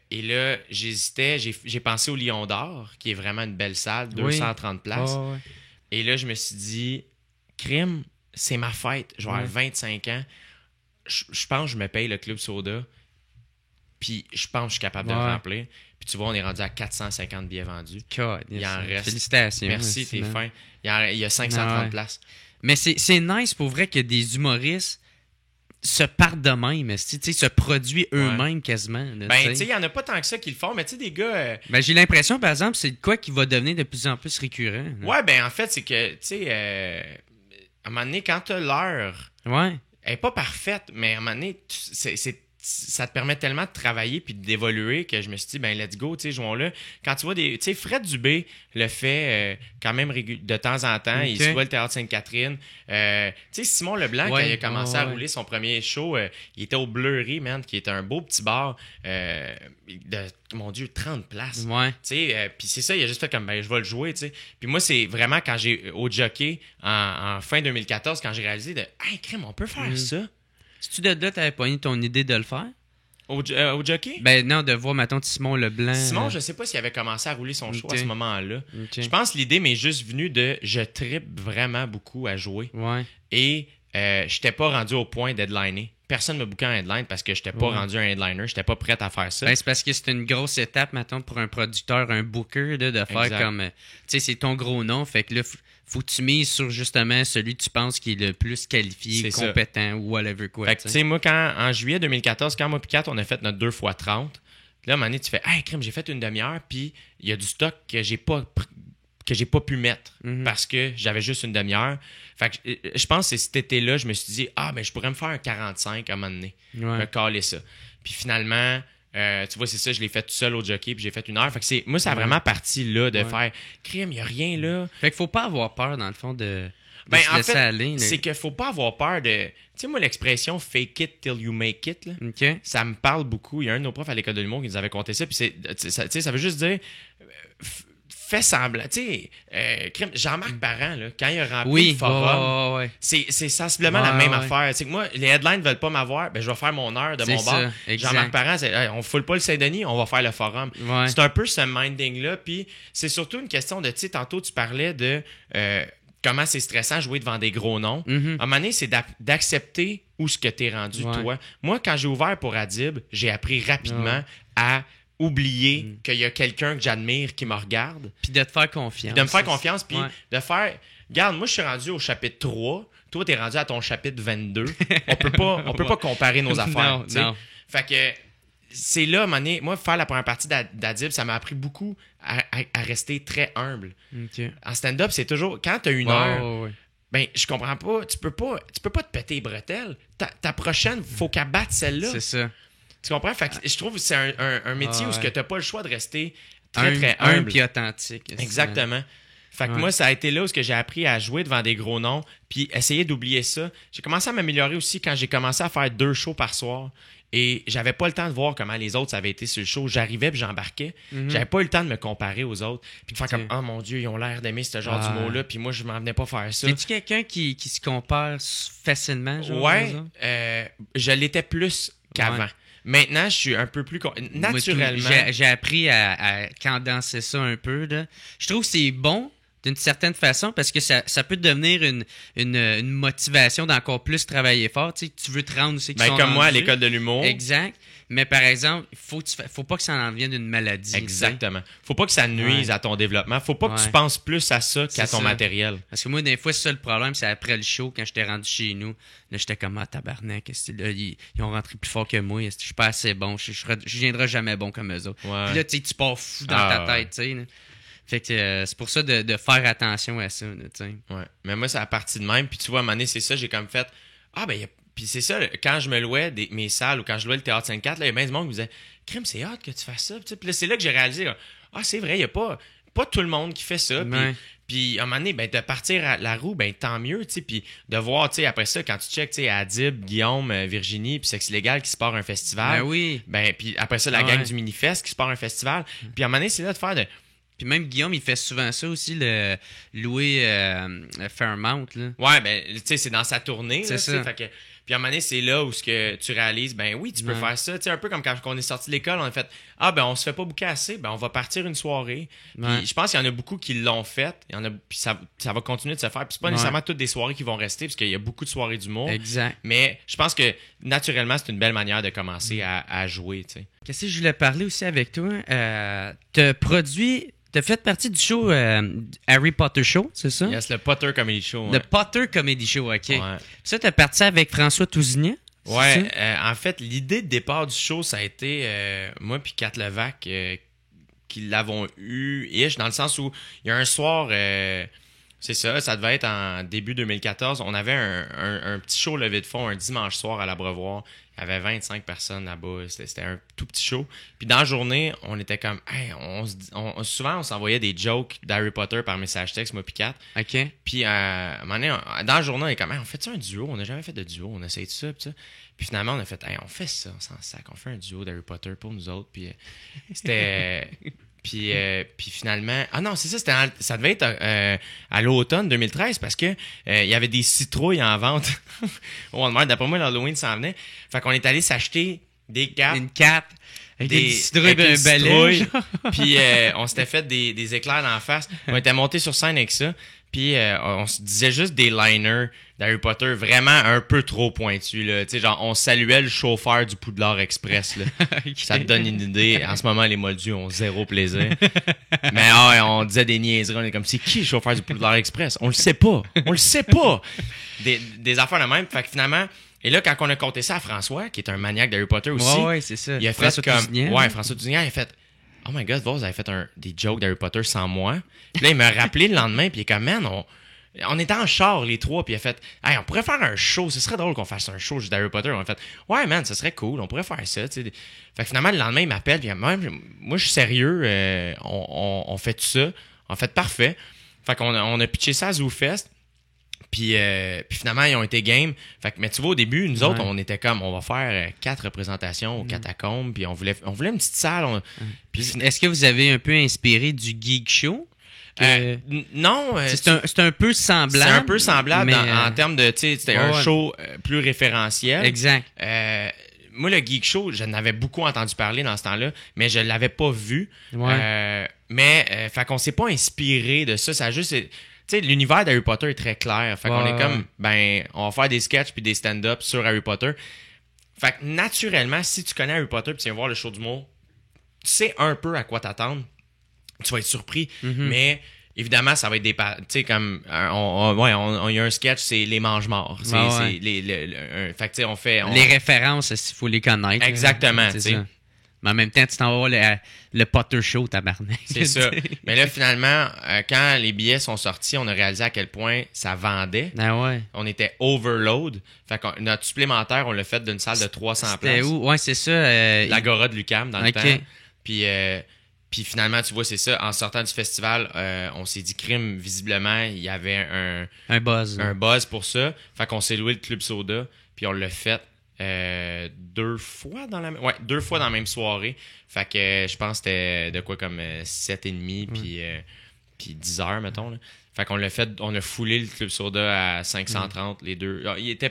Et là, j'hésitais. J'ai pensé au Lion d'Or, qui est vraiment une belle salle, 230 places. Et là, je me suis dit, crime, c'est ma fête. Je vais avoir 25 ans. Je pense que je me paye le club soda. Puis je pense que je suis capable de le remplir. Puis tu vois, on est rendu à 450 billets vendus. Il en reste.
Félicitations.
Merci, t'es fin. Il y a 530 places.
Mais c'est nice pour vrai que des humoristes se partent de même, tu sais, se produisent eux-mêmes quasiment. Là,
ben, tu sais, il n'y en a pas tant que ça qui le font, mais tu sais, des gars...
Ben, j'ai l'impression, par exemple, c'est quoi qui va devenir de plus en plus récurrent. Là.
Ouais, ben, en fait, c'est que, tu sais, à un moment donné, quand t'as l'heure, elle n'est pas parfaite, mais à un moment donné, ça te permet tellement de travailler puis d'évoluer que je me suis dit, ben let's go, tu sais, jouons-le. Quand tu vois des... Tu sais, Fred Dubé le fait quand même de temps en temps. Il se voit le Théâtre Sainte-Catherine. Tu sais, Simon Leblanc, quand il a commencé à rouler son premier show, il était au Bleury, man, qui était un beau petit bar de, mon Dieu, 30 places. Tu sais, puis c'est ça, il a juste fait comme, ben je vais le jouer, tu sais. Puis moi, c'est vraiment quand j'ai, au Jockey, en fin 2014, quand j'ai réalisé de, hey, crème, on peut faire ça.
Si tu de là, t'avais pogné ton idée de le faire?
Au Jockey?
Ben non, de voir, mettons, Simon Leblanc.
Simon, je sais pas s'il avait commencé à rouler son show à ce moment-là. Je pense que l'idée m'est juste venue de je trippe vraiment beaucoup à jouer. Et j'étais pas rendu au point d'headliner. Personne ne m'a booké en headline parce que j'étais pas rendu un headliner. J'étais pas prêt à faire ça.
Ben, c'est parce que c'est une grosse étape, mettons, pour un producteur, un booker, là, de faire comme... Tu sais, c'est ton gros nom, fait que là... Faut que tu mises sur justement celui que tu penses qui est le plus qualifié, compétent ou whatever quoi.
Fait que tu sais, moi, en juillet 2014, quand moi et Kat, on a fait notre 2x30, là, à un moment donné, tu fais « Hey, crème, j'ai fait une demi-heure, puis il y a du stock que j'ai pas pu mettre parce que j'avais juste une demi-heure. » Fait que je pense que cet été-là, je me suis dit « Ah, ben je pourrais me faire un 45 à un moment donné. Me caler ça. » Puis finalement... tu vois, c'est ça, je l'ai fait tout seul au Jockey, puis j'ai fait 1 heure. Fait que moi, ça a vraiment parti là de faire crime, il n'y a rien là.
Fait qu'il faut pas avoir peur, dans le fond, de
se
laisser aller.
C'est qu'il faut pas avoir peur de. Tu sais, moi, l'expression fake it till you make it, là, ça me parle beaucoup. Il y a un de nos profs à l'école de l'humour qui nous avait conté ça, puis ça veut juste dire. Fais semblant. Tu sais, Jean-Marc Parent, là, quand il a rempli le forum, c'est sensiblement la même affaire. C'est que moi, les headlines ne veulent pas m'avoir, ben je vais faire mon heure de mon bar. Jean-Marc Parent, c'est on ne foule pas le Saint-Denis, on va faire le forum. C'est un peu ce minding-là. Puis c'est surtout une question de, tu sais, tantôt tu parlais de comment c'est stressant jouer devant des gros noms. À un moment donné, c'est d'accepter où ce que tu es rendu, toi. Moi, quand j'ai ouvert pour Adib, j'ai appris rapidement à oublier qu'il y a quelqu'un que j'admire qui me regarde.
Puis de te faire confiance.
De me faire confiance, puis de faire... Regarde, moi, je suis rendu au chapitre 3. Toi, t'es rendu à ton chapitre 22. On peut pas comparer nos affaires. Non. Fait que c'est là, à un moment donné, moi, faire la première partie d'Adib, ça m'a appris beaucoup à rester très humble. En stand-up, c'est toujours... Quand t'as 1 heure... Ben, je comprends pas. Tu peux pas te péter les bretelles. Ta prochaine, faut qu'elle batte celle-là.
C'est ça.
Tu comprends? Fait que je trouve que c'est un métier où tu n'as pas le choix de rester très humble
et authentique.
Exactement. Fait que moi, ça a été là où j'ai appris à jouer devant des gros noms puis essayer d'oublier ça. J'ai commencé à m'améliorer aussi quand j'ai commencé à faire 2 shows par soir. Et j'avais pas le temps de voir comment les autres avaient été sur le show. J'arrivais puis j'embarquais. J'avais pas eu le temps de me comparer aux autres. Puis de faire comme « Oh mon Dieu, ils ont l'air d'aimer ce genre d'humour-là. » Puis moi, je m'en venais pas faire ça.
Es-tu quelqu'un qui se compare facilement? Genre,
je l'étais plus qu'avant. Maintenant, je suis un peu plus... Naturellement...
J'ai appris à condenser ça un peu. Là. Je trouve que c'est bon d'une certaine façon parce que ça peut devenir une motivation d'encore plus travailler fort. Tu sais, tu veux te rendre aussi qui sont
comme moi à
rendus.
l'école de l'humour.
Exact. Mais par exemple, faut pas que ça en devienne une maladie.
Exactement. Faut pas que ça nuise à ton développement. Faut pas que tu penses plus à ça qu'à ton matériel.
Parce que moi, des fois, c'est ça le problème. C'est après le show, quand j'étais rendu chez nous, là, j'étais comme, tabarnak, là, ils ont rentré plus fort que moi. Je suis pas assez bon. Je viendrai jamais bon comme eux autres. Puis là, tu pars fou dans ta tête, tu sais. Fait que c'est pour ça de faire attention à ça, tu sais.
Ouais. Mais moi, c'est à partir de même. Puis tu vois, à un moment donné, c'est ça, j'ai comme fait, puis c'est ça, quand je me louais mes salles ou quand je louais le Théâtre Sainte-Catherine, il y a bien du monde qui me disait « Crime, c'est hâte que tu fasses ça. » Puis là, c'est là que j'ai réalisé « c'est vrai, il n'y a pas tout le monde qui fait ça. » Puis à un moment donné, ben, de partir à la roue, ben tant mieux, tu sais. Puis de voir, tu sais, après ça, quand tu checkes, tu sais, Adib, Guillaume, Virginie, puis Sexe Légal qui se part un festival. Ben puis après ça, la gang du Minifest qui se part un festival. Puis à un moment donné, c'est là de faire de...
Puis même Guillaume, il fait souvent ça aussi, le louer Fairmount. Là.
Ouais, ben, tu sais, c'est dans sa tournée.
C'est
là,
ça.
Fait que... Puis à un moment donné, c'est là où ce que tu réalises, ben oui, tu peux faire ça. Tu sais, un peu comme quand on est sorti de l'école, on a fait on se fait pas booker assez, ben on va partir une soirée. Puis je pense qu'il y en a beaucoup qui l'ont fait. Puis ça va continuer de se faire. Puis c'est pas nécessairement toutes des soirées qui vont rester, parce qu'il y a beaucoup de soirées d'humour.
Exact.
Mais je pense que naturellement, c'est une belle manière de commencer à jouer, tu sais.
Qu'est-ce que je voulais parler aussi avec toi? T'as fait partie du show Harry Potter Show, c'est ça?
Yes, le Potter Comedy Show.
Le Potter Comedy Show, OK.
Ouais.
Ça, t'as parti avec François Tousignan?
Ouais, en fait, l'idée de départ du show, ça a été moi puis Kat Levac qui l'avons eu, dans le sens où il y a un soir, c'est ça devait être en début 2014, on avait un petit show levé de fond un dimanche soir à l'Abreuvoir. Il y avait 25 personnes là-bas. C'était un tout petit show. Puis dans la journée, on était comme... Hey, souvent, on s'envoyait des jokes d'Harry Potter par message texte, moi pis Kat.
OK.
Puis à un moment donné, dans la journée, on est comme... Hey, on fait ça un duo? On n'a jamais fait de duo. On essaye de ça, pis ça. Puis finalement, on a fait... Hey, on fait ça, on s'en sac. On fait un duo d'Harry Potter pour nous autres. Puis c'était... Puis finalement... Ah non, c'est ça, ça devait être à l'automne 2013 parce que il y avait des citrouilles en vente au Walmart. D'après moi, l'Halloween s'en venait. Fait qu'on est allé s'acheter des capes.
Une cape avec des citrouilles
avec
d'un
une
balai.
citrouille. Puis on s'était fait des éclairs dans la face. On était monté sur scène avec ça. Puis on se disait juste des liners d'Harry Potter vraiment un peu trop pointus, là. Tu sais, genre, on saluait le chauffeur du Poudlard Express, là. Okay. Ça te donne une idée. En ce moment, les moldus ont zéro plaisir. Mais on disait des niaiseries. On est comme, c'est qui le chauffeur du Poudlard Express? On le sait pas. On le sait pas. Des affaires de même. Fait que finalement... Et là, quand on a compté ça à François, qui est un maniaque d'Harry Potter aussi...
Ouais, c'est ça.
Il a fait comme... Ouais, François Tousignan, il a fait... Oh my God, vous avez fait des jokes d'Harry Potter sans moi. Puis là, il m'a rappelé le lendemain, puis il est comme, man, on était en char, les trois, puis il a fait, hey, on pourrait faire un show, ce serait drôle qu'on fasse un show juste d'Harry Potter. On a fait, ouais, man, ce serait cool, on pourrait faire ça, tu sais. Fait que finalement, le lendemain, il m'appelle, puis moi, je suis sérieux, on fait tout ça. En fait, parfait. Fait qu'on a pitché ça à ZooFest. Puis finalement, ils ont été game. Fait que, mais tu vois, au début, nous autres, on était comme, on va faire 4 représentations aux catacombes, puis on voulait une petite salle.
Puis, est-ce que vous avez un peu inspiré du Geek Show?
Non.
C'est un peu semblable.
C'est un peu semblable
mais,
en termes de, tu sais, c'était un show plus référentiel.
Exact.
Moi, le Geek Show, je n'avais beaucoup entendu parler dans ce temps-là, mais je l'avais pas vu.
Ouais.
Fait qu'on s'est pas inspiré de ça. Ça a juste... Tu sais, l'univers d'Harry Potter est très clair. Fait qu'on est comme, on va faire des sketchs puis des stand-up sur Harry Potter. Fait que naturellement, si tu connais Harry Potter puis tu viens voir le show d'humour, tu sais un peu à quoi t'attendre. Tu vas être surpris. Mais évidemment, ça va être des... Tu sais, comme... Il y a un sketch, c'est les mange-morts. Fait que tu sais, on fait...
Les références, il faut les connaître.
Exactement, tu sais.
Mais en même temps, tu t'en vas voir le Potter Show, tabarnak.
C'est ça. Mais là, finalement, quand les billets sont sortis, on a réalisé à quel point ça vendait.
Ah ouais.
On était overload. Fait que notre supplémentaire, on l'a fait d'une salle de 300 places.
C'était où? Ouais, c'est ça.
L'Agora de l'UQAM, dans le temps. Puis finalement, tu vois, c'est ça. En sortant du festival, on s'est dit crime. Visiblement, il y avait
un buzz.
Un buzz pour ça. Fait qu'on s'est loué le Club Soda. Puis on l'a fait. 2 fois dans la même soirée. Fait que je pense que c'était de quoi comme 7h30 puis 10 heures, mettons. Là. Fait qu'on l'a fait, on a foulé le Club Soda à 530 les deux. Il était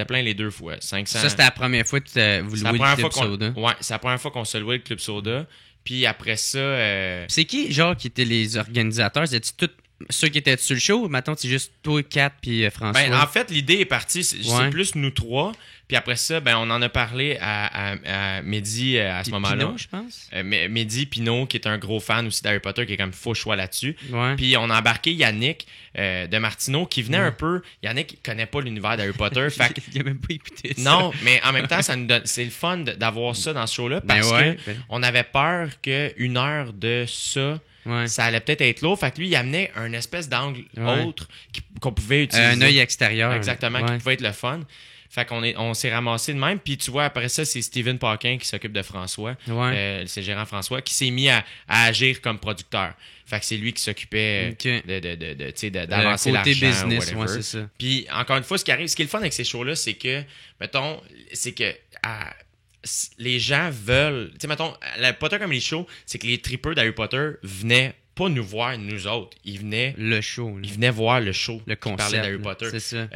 plein les deux fois. 500.
Ça, c'était la première fois que vous louez le Club Soda.
Ouais, c'est la première fois qu'on se louait le Club Soda. Puis après ça...
C'est qui, genre, qui étaient les organisateurs? C'était tous ceux qui étaient sur le show? Maintenant, c'est juste toi, Kat, puis François.
Ben, en fait, l'idée est partie. C'est plus nous trois. Puis après ça, ben, on en a parlé à Mehdi à ce moment-là.
Pinot, je pense.
Mehdi Pinot, qui est un gros fan aussi d'Harry Potter, qui est comme faux choix là-dessus.
Ouais.
Puis on a embarqué Yannick de Martineau, qui venait un peu... Yannick connaît pas l'univers d'Harry Potter. Fait
il a même pas écouté ça.
Non, mais en même temps, c'est le fun d'avoir ça dans ce show-là, parce que on avait peur qu'une heure de ça...
Ouais.
Ça allait peut-être être lourd. Fait que lui, il amenait un espèce d'angle autre qu'on pouvait utiliser.
Un œil extérieur.
Exactement, qui pouvait être le fun. Fait qu'on s'est ramassé de même. Puis tu vois, après ça, c'est Steven Paquin qui s'occupe de François. C'est le gérant François qui s'est mis à agir comme producteur. Fait que c'est lui qui s'occupait d'avancer l'argent.
Côté business, c'est ça.
Puis encore une fois, ce qui est le fun avec ces shows-là, c'est que, mettons, les gens veulent... Tu sais, mettons, le Potter Comedy Show, c'est que les tripeurs d'Harry Potter venaient pas nous voir, nous autres. Ils venaient...
Le show.
Ils venaient voir le show
le concept,
qui parlait d'Harry Potter.
C'est ça.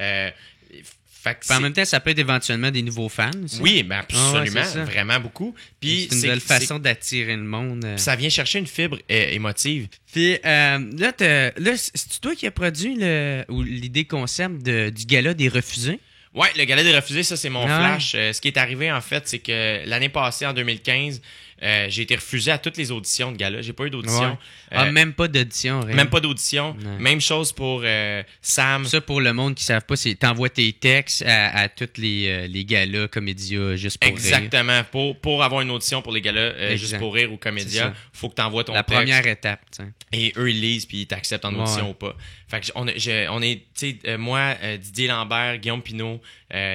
Fait que
Puis en même temps, ça peut être éventuellement des nouveaux fans aussi.
oui, ben absolument,
c'est ça.
vraiment beaucoup. Puis
C'est une belle façon d'attirer le monde.
ça vient chercher une fibre émotive.
Puis là, c'est toi qui as produit l'idée concept du gala des refusés?
Ouais, le gala des refusés, ça c'est mon
Ah ouais.
flash. Ce qui est arrivé en fait, c'est que l'année passée, en 2015, j'ai été refusé à toutes les auditions de gala. J'ai pas eu d'audition.
Ouais. Même pas d'audition, rien.
Même pas d'audition.
Ouais.
Même chose pour Sam.
Ça, pour le monde qui ne savent pas, c'est t'envoies tes textes à tous les galas, comédias, juste pour rire.
Exactement. Pour avoir une audition pour les galas
Exact.
juste pour rire ou
C'est
comédia,
ça.
faut que tu envoies ton
La
texte.
première étape, tu sais.
Et eux, ils lisent puis ils t'acceptent en audition
Ouais.
ou pas. Fait que on est, tu sais, moi, Didier Lambert, Guillaume Pinault,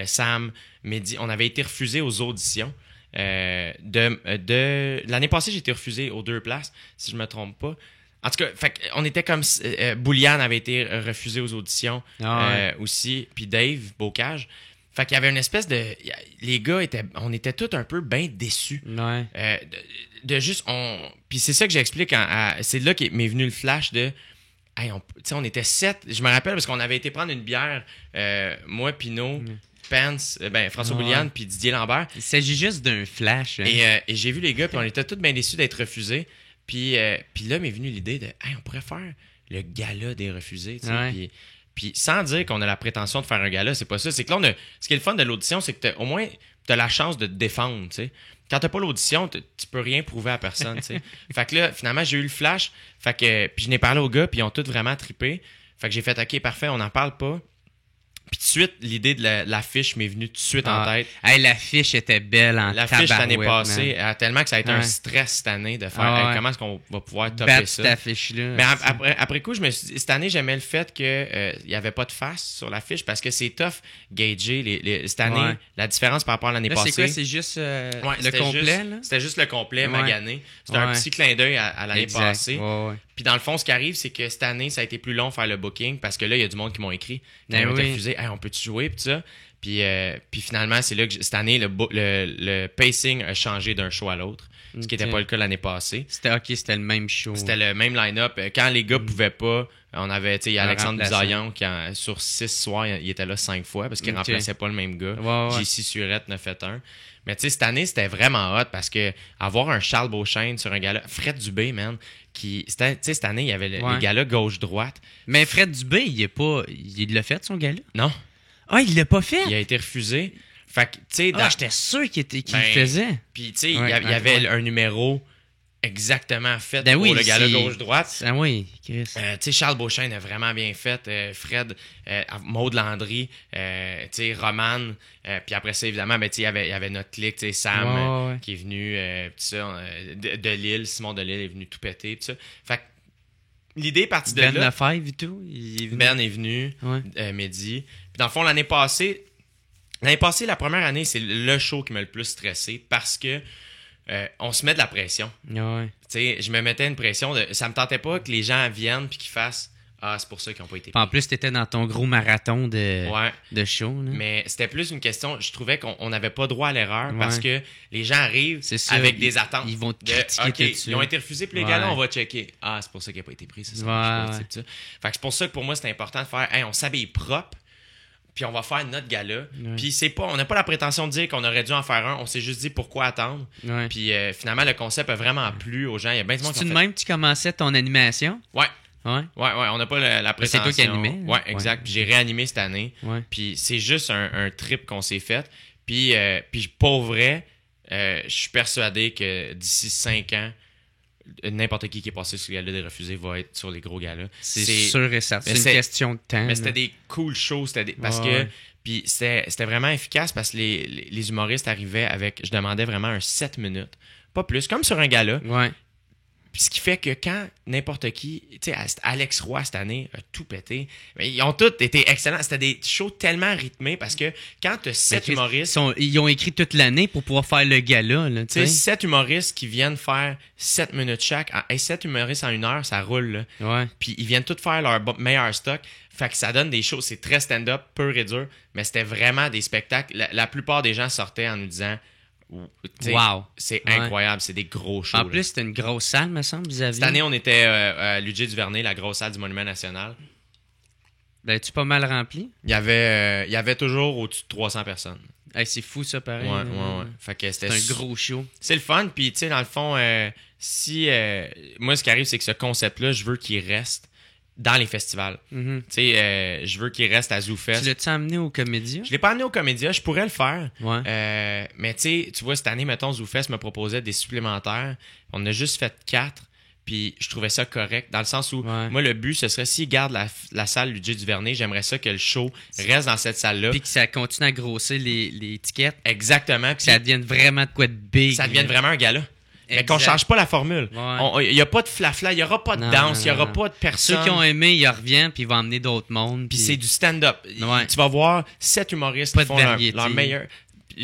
Sam, Mehdi, on avait été refusés aux auditions. L'année passée, j'ai été refusé aux 2 places, si je me trompe pas. En tout cas, fait on était comme Bouliane avait été refusé aux auditions aussi, puis Dave Bocage. Fait qu'il y avait une espèce de les gars on était tous un peu bien déçus.
Ouais.
De juste puis c'est ça que j'explique c'est là qu'est venu le flash de hey, on était 7, je me rappelle parce qu'on avait été prendre une bière moi Pinot, Pence, François Bouliane puis Didier Lambert.
Il s'agit juste d'un flash. Hein.
Et j'ai vu les gars, puis on était tous bien déçus d'être refusés. Puis là m'est venue l'idée de hey, on pourrait faire le gala des refusés. Tu sais,
Ouais.
puis sans dire qu'on a la prétention de faire un gala, c'est pas ça. C'est que là, ce qui est le fun de l'audition, c'est que au moins, tu as la chance de te défendre. Tu sais. Quand t'as pas l'audition, tu peux rien prouver à personne. Tu sais. Fait que là, finalement, j'ai eu le flash. Fait que, puis je n'ai parlé aux gars, puis ils ont tous vraiment trippé. Fait que j'ai fait OK, parfait, on n'en parle pas. Puis tout de suite, l'idée de l'affiche m'est venue tout de suite en tête.
Hey, l'affiche était belle en
L'affiche l'année
tabarouette,
passée,
man.
tellement que ça a été un
Ouais.
stress cette année de faire
Ah ouais.
comment est-ce qu'on va pouvoir topper
Battre
ça.
cette affiche-là.
Mais après coup, je me suis dit, cette année, j'aimais le fait qu'il n'y avait pas de face sur l'affiche parce que c'est tough gager cette année,
Ouais.
la différence par rapport à l'année
Là,
passée.
c'est quoi? C'est juste
Ouais,
le
c'était
complet,
juste-
là?
C'était juste le complet,
Ouais.
magané. C'était un
Ouais.
petit clin d'œil à l'année
Exact.
passée.
Ouais, ouais.
Puis dans le fond, ce qui arrive, c'est que cette année, ça a été plus long de faire le booking parce que là, il y a du monde qui m'ont écrit. Quand
Ben
ils m'ont
oui.
refusé, hey, on peut-tu jouer? Puis ça. Puis finalement, c'est là que cette année, le pacing a changé d'un show à l'autre. Ce qui n'était
Ok.
pas le cas l'année passée.
C'était le même show.
C'était le même line-up. Quand les gars pouvaient pas, on avait, tu sais, Alexandre
remplaçant.
Bisaillon qui, sur 6 soirs, il était là 5 fois parce qu'il
Ok.
remplaçait pas le même gars.
Ouais, ouais.
JC Surette en a fait un. Mais tu sais, cette année, c'était vraiment hot parce que avoir un Charles Beauchesne sur un gars-là, Fred Dubé, man, tu sais, cette année, il y avait
Ouais.
les gars-là gauche-droite.
Mais Fred Dubé, il l'a fait, son gars-là?
Non,
Ah, il l'a pas fait?
il a été refusé. Fait que, tu sais,
Ah, j'étais sûr qu'il
Ben,
le faisait.
puis tu sais,
Ouais,
il y avait
ouais.
un numéro exactement fait
Ben
pour
oui,
le gars-là
c'est-
gauche-droite.
Ah oui, Chris.
Tu sais, Charles Beauchesne a vraiment bien fait. Fred, Maud Landry, tu sais, Romane. Puis après ça, évidemment, ben, tu sais, il y avait notre clique, tu sais, Sam,
Ouais, ouais.
qui est venu, tout ça, de Lille, Simon de Lille est venu tout péter, tout ça. Fait que l'idée est partie de
Ben
là.
Lefebvre et tout. Il est venu.
Ben est venu,
Ouais.
Mehdi. Puis dans le fond, l'année passée, la première année, c'est le show qui m'a le plus stressé parce que on se met de la pression.
Ouais.
Tu sais, je me mettais une pression de. Ça me tentait pas que les gens viennent puis qu'ils fassent ah, c'est pour ça qu'ils n'ont pas été
Puis en plus, t'étais dans ton gros marathon
Ouais.
de show. Là.
Mais c'était plus une question, je trouvais qu'on n'avait pas droit à l'erreur
Ouais.
parce que les gens arrivent
C'est ça,
avec des attentes.
ils vont te
de,
critiquer
OK,
tout de suite.
ils ont été refusés, puis les
Ouais.
gars-là, on va checker. Ah, c'est pour ça qu'il n'a pas été pris, c'est ça.
Ouais,
marche pas,
ouais.
tu sais, tout ça. Fait que c'est pour ça que pour moi, c'était important de faire, hey, on s'habille propre, puis on va faire notre gala.
Ouais.
Puis on n'a pas la prétention de dire qu'on aurait dû en faire un, on s'est juste dit pourquoi attendre.
Ouais.
Puis finalement, le concept a vraiment plu aux gens. Il y a bien du monde qui
C'est
ont
de
fait...
même que tu commençais ton animation?
Ouais.
Ouais.
Ouais, on n'a pas la
c'est
prétention.
toi qui animais,
Ouais,
hein?
exact.
Ouais.
Puis j'ai réanimé cette année.
Ouais.
Puis c'est juste un trip qu'on s'est fait. Puis pour vrai, je suis persuadé que d'ici 5 ans, n'importe qui est passé sur le gala des refusés va être sur les gros galas.
C'est sûr et certain.
mais
C'est une question de temps.
Mais
là.
c'était des cool shows. Parce
Ouais.
que... Puis c'était vraiment efficace parce que les humoristes arrivaient avec... Je demandais vraiment un 7 minutes. Pas plus. Comme sur un gala.
Ouais.
Puis ce qui fait que quand n'importe qui, tu sais, Alex Roy cette année a tout pété, mais ils ont tous été excellents. C'était des shows tellement rythmés parce que quand tu as 7
Mais
humoristes,
ils ont écrit toute l'année pour pouvoir faire le gala. Là,
tu sais, 7 humoristes qui viennent faire 7 minutes chaque, 7 humoristes en 1 heure, ça roule, là.
Ouais.
Puis ils viennent tous faire leur meilleur stock. Fait que ça donne des shows, c'est très stand-up, pur et dur, mais c'était vraiment des spectacles. La plupart des gens sortaient en nous disant, tu sais,
Wow.
c'est
Ouais.
incroyable, c'est des gros shows.
En
là.
plus, c'était une grosse salle, me semble, vous aviez.
Cette année, on était à Ludger Duvernay, la grosse salle du Monument National.
Ben, tu pas mal rempli?
Il y avait toujours au-dessus de 300 personnes.
Hey, c'est fou, ça, pareil.
Ouais. Fait que
C'est un gros show.
C'est le fun, puis tu sais, dans le fond, moi, ce qui arrive, c'est que ce concept-là, je veux qu'il reste dans les festivals.
Mhm.
Tu sais, je veux qu'il reste à
Tu
ZooFest.
l'as-tu amené au Comédia?
Je l'ai pas amené au Comédia, je pourrais le faire.
Ouais.
Mais tu vois, cette année, mettons, ZooFest me proposait des supplémentaires. On a juste fait 4. Puis je trouvais ça correct, dans le sens où,
Ouais.
moi, le but, ce serait, s'ils gardent la salle Luigi Duvernay, j'aimerais ça que le show reste dans cette salle-là.
Puis que ça continue à grossir les tickets.
Exactement.
Que
Puis
ça devienne vraiment de quoi de big.
ça devienne vraiment un gala. Mais
Exact.
qu'on change pas la formule.
Ouais.
Il n'y a pas de flafla, il n'y aura pas de
Non,
danse, il n'y
non,
aura
non.
pas de personne.
Ceux qui ont aimé, ils reviennent, puis ils vont emmener d'autres mondes.
Puis c'est du stand-up.
Ouais.
Tu vas voir 7 humoristes
Pas
qui
de
font
variété.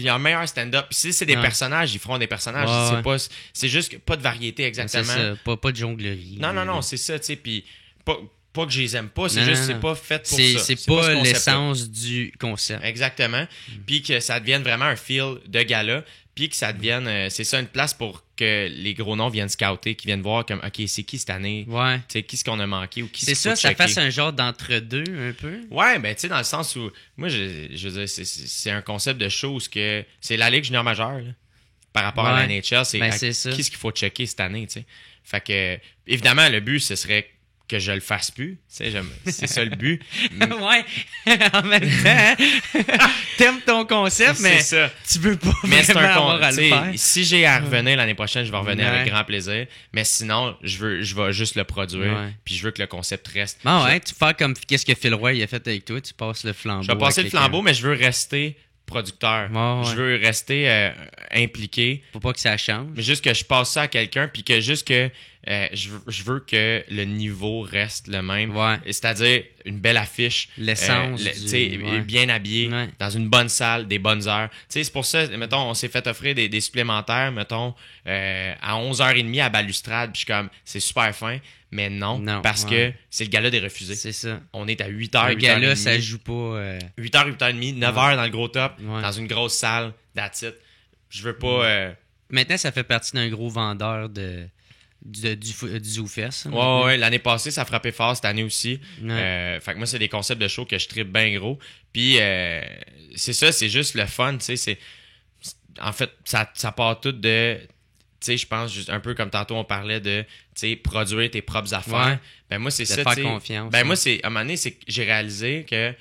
leur meilleur stand-up. Puis si c'est des
Ouais.
personnages, ils feront des personnages.
Ouais,
C'est juste que pas de variété
C'est
exactement.
ça, pas de jonglerie.
Non, c'est ça, tu sais. Puis pas que je les aime pas, c'est
Non,
juste
non,
c'est
non.
pas fait pour
C'est
ça.
c'est
ce
pas
concept-là.
l'essence du concept.
Exactement. Puis que ça devienne vraiment un feel de gala. Puis que ça devienne, c'est ça, une place pour que les gros noms viennent scouter, qui viennent voir comme, OK, c'est qui cette année?
Ouais.
Tu sais, qui est-ce qu'on a manqué ou qui
C'est
ce qu'il
ça,
faut
ça
checker?
fasse un genre d'entre-deux, un peu.
Ouais, ben tu sais, dans le sens où, moi, je veux dire, c'est un concept de chose que c'est la Ligue junior majeure, là, par rapport à la
Ouais.
NHL, c'est
Ben,
à
c'est ça.
qu'est-ce qu'il faut checker cette année, tu sais. Fait que, évidemment, le but, ce serait que je le fasse plus, tu sais, c'est ça le but.
Ouais. En même temps, t'aimes ton concept, mais
c'est ça.
tu veux pas
Mais c'est
vraiment
un
avoir à
con.
le
Tu sais,
faire.
si j'ai à revenir l'année prochaine, je vais revenir
Ouais.
avec grand plaisir. Mais sinon, je vais juste le produire.
Ouais.
Puis je veux que le concept reste.
Bon, ouais, tu fais comme qu'est-ce que Phil Roy il a fait avec toi, tu passes le flambeau.
Je vais passer
à
le
quelqu'un.
flambeau, mais je veux rester producteur.
Ouais.
Je veux rester impliqué.
Faut pas que ça change.
Mais juste que je passe ça à quelqu'un, puis que juste que je veux que le niveau reste le même.
Ouais.
C'est-à-dire une belle affiche.
L'essence du-
tu sais,
ouais.
bien habillé,
Ouais.
dans une bonne salle, des bonnes heures. Tu sais, c'est pour ça, mettons, on s'est fait offrir des supplémentaires, mettons, à 11h30 à Balustrade, puis je suis comme, c'est super fin, mais non,
Non,
parce
ouais.
que c'est le gala des refusés.
C'est ça.
On est à 8h,
Un
8h30.
gars-là, ça joue pas.
8h, 8h30, 9h dans le gros top,
Ouais.
dans une grosse salle, that's it. Je veux pas...
Maintenant, ça fait partie d'un gros vendeur du ZooFest. hein,
Ouais,
maintenant.
ouais, l'année passée, ça a frappé fort, cette année aussi.
Ouais.
Fait que moi, c'est des concepts de show que je tripe bien gros. Puis, c'est ça, c'est juste le fun, tu sais. En fait, ça part tout de... Tu sais, je pense, juste un peu comme tantôt, on parlait de, tu sais, produire tes propres affaires.
Ouais.
Ben, moi, c'est
De
ça,
faire
tu sais.
confiance,
Ben,
hein.
moi, à un moment donné, c'est que j'ai réalisé que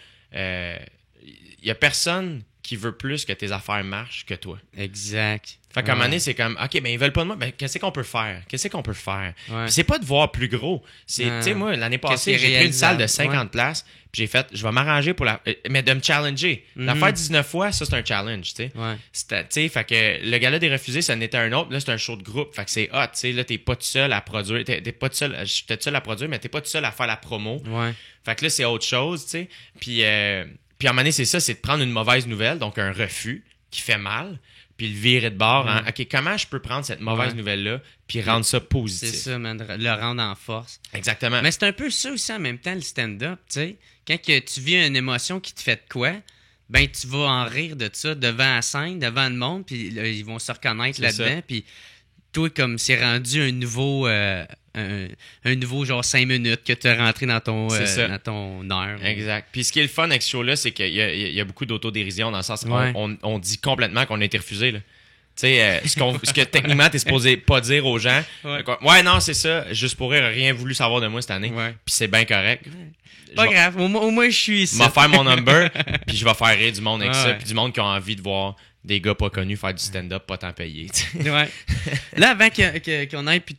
y a personne qui veut plus que tes affaires marchent que toi.
Exact.
Fait qu'à un
Ouais.
moment donné, c'est comme, OK, ben ils veulent pas de moi, ben qu'est-ce qu'on peut faire? Qu'est-ce qu'on peut faire?
Ouais.
Puis c'est pas de voir plus gros. C'est,
Non.
tu sais, moi, l'année
Que
passée,
c'est
j'ai pris une salle de
réalisable.
50 places, puis j'ai fait, je vais m'arranger pour mais de me challenger. La
Mhm.
faire 19 fois, ça, c'est un challenge, tu sais.
Ouais.
Tu sais, fait que le gala des refusés, ça en était un autre. Là, c'est un show de groupe. Fait que c'est hot, tu sais. Là, t'es pas tout seul à produire. T'es pas tout seul, j'étais tout seul à produire, mais t'es pas tout seul à faire la promo.
Ouais.
Fait que là, c'est autre chose, tu sais. Puis à un moment donné, c'est ça, c'est de prendre une mauvaise nouvelle, donc un refus qui fait mal, puis le virer de bord. Hein. OK, comment je peux prendre cette mauvaise
Ouais.
nouvelle-là, puis rendre ça positif?
C'est ça, man, le rendre en force.
Exactement.
Mais c'est un peu ça aussi en même temps, le stand-up, tu sais. Quand que tu vis une émotion qui te fait de quoi, ben tu vas en rire de ça devant la scène, devant le monde, puis là, ils vont se reconnaître
C'est
là-dedans,
ça.
puis toi, comme c'est rendu un nouveau genre 5 minutes que tu as rentré dans ton,
C'est ça.
dans ton heure.
Exact. Puis ce qui est le fun avec ce show-là, c'est qu'il y a beaucoup d'autodérision dans le sens
Ouais.
on dit complètement qu'on a été refusé, là. Tu sais, ce que techniquement, t'es supposé pas dire aux gens.
Ouais.
Ouais, non, c'est ça. Juste pour rire, rien voulu savoir de moi cette année.
Ouais.
Puis c'est bien correct.
Pas
Je vais-
grave, au moins je suis ici.
Je vais faire mon number, puis je vais faire rire du monde avec
Ouais.
ça, puis du monde qui a envie de voir des gars pas connus faire du stand-up pas tant payé. tu sais.
Ouais. Là, avant qu'on ait plus de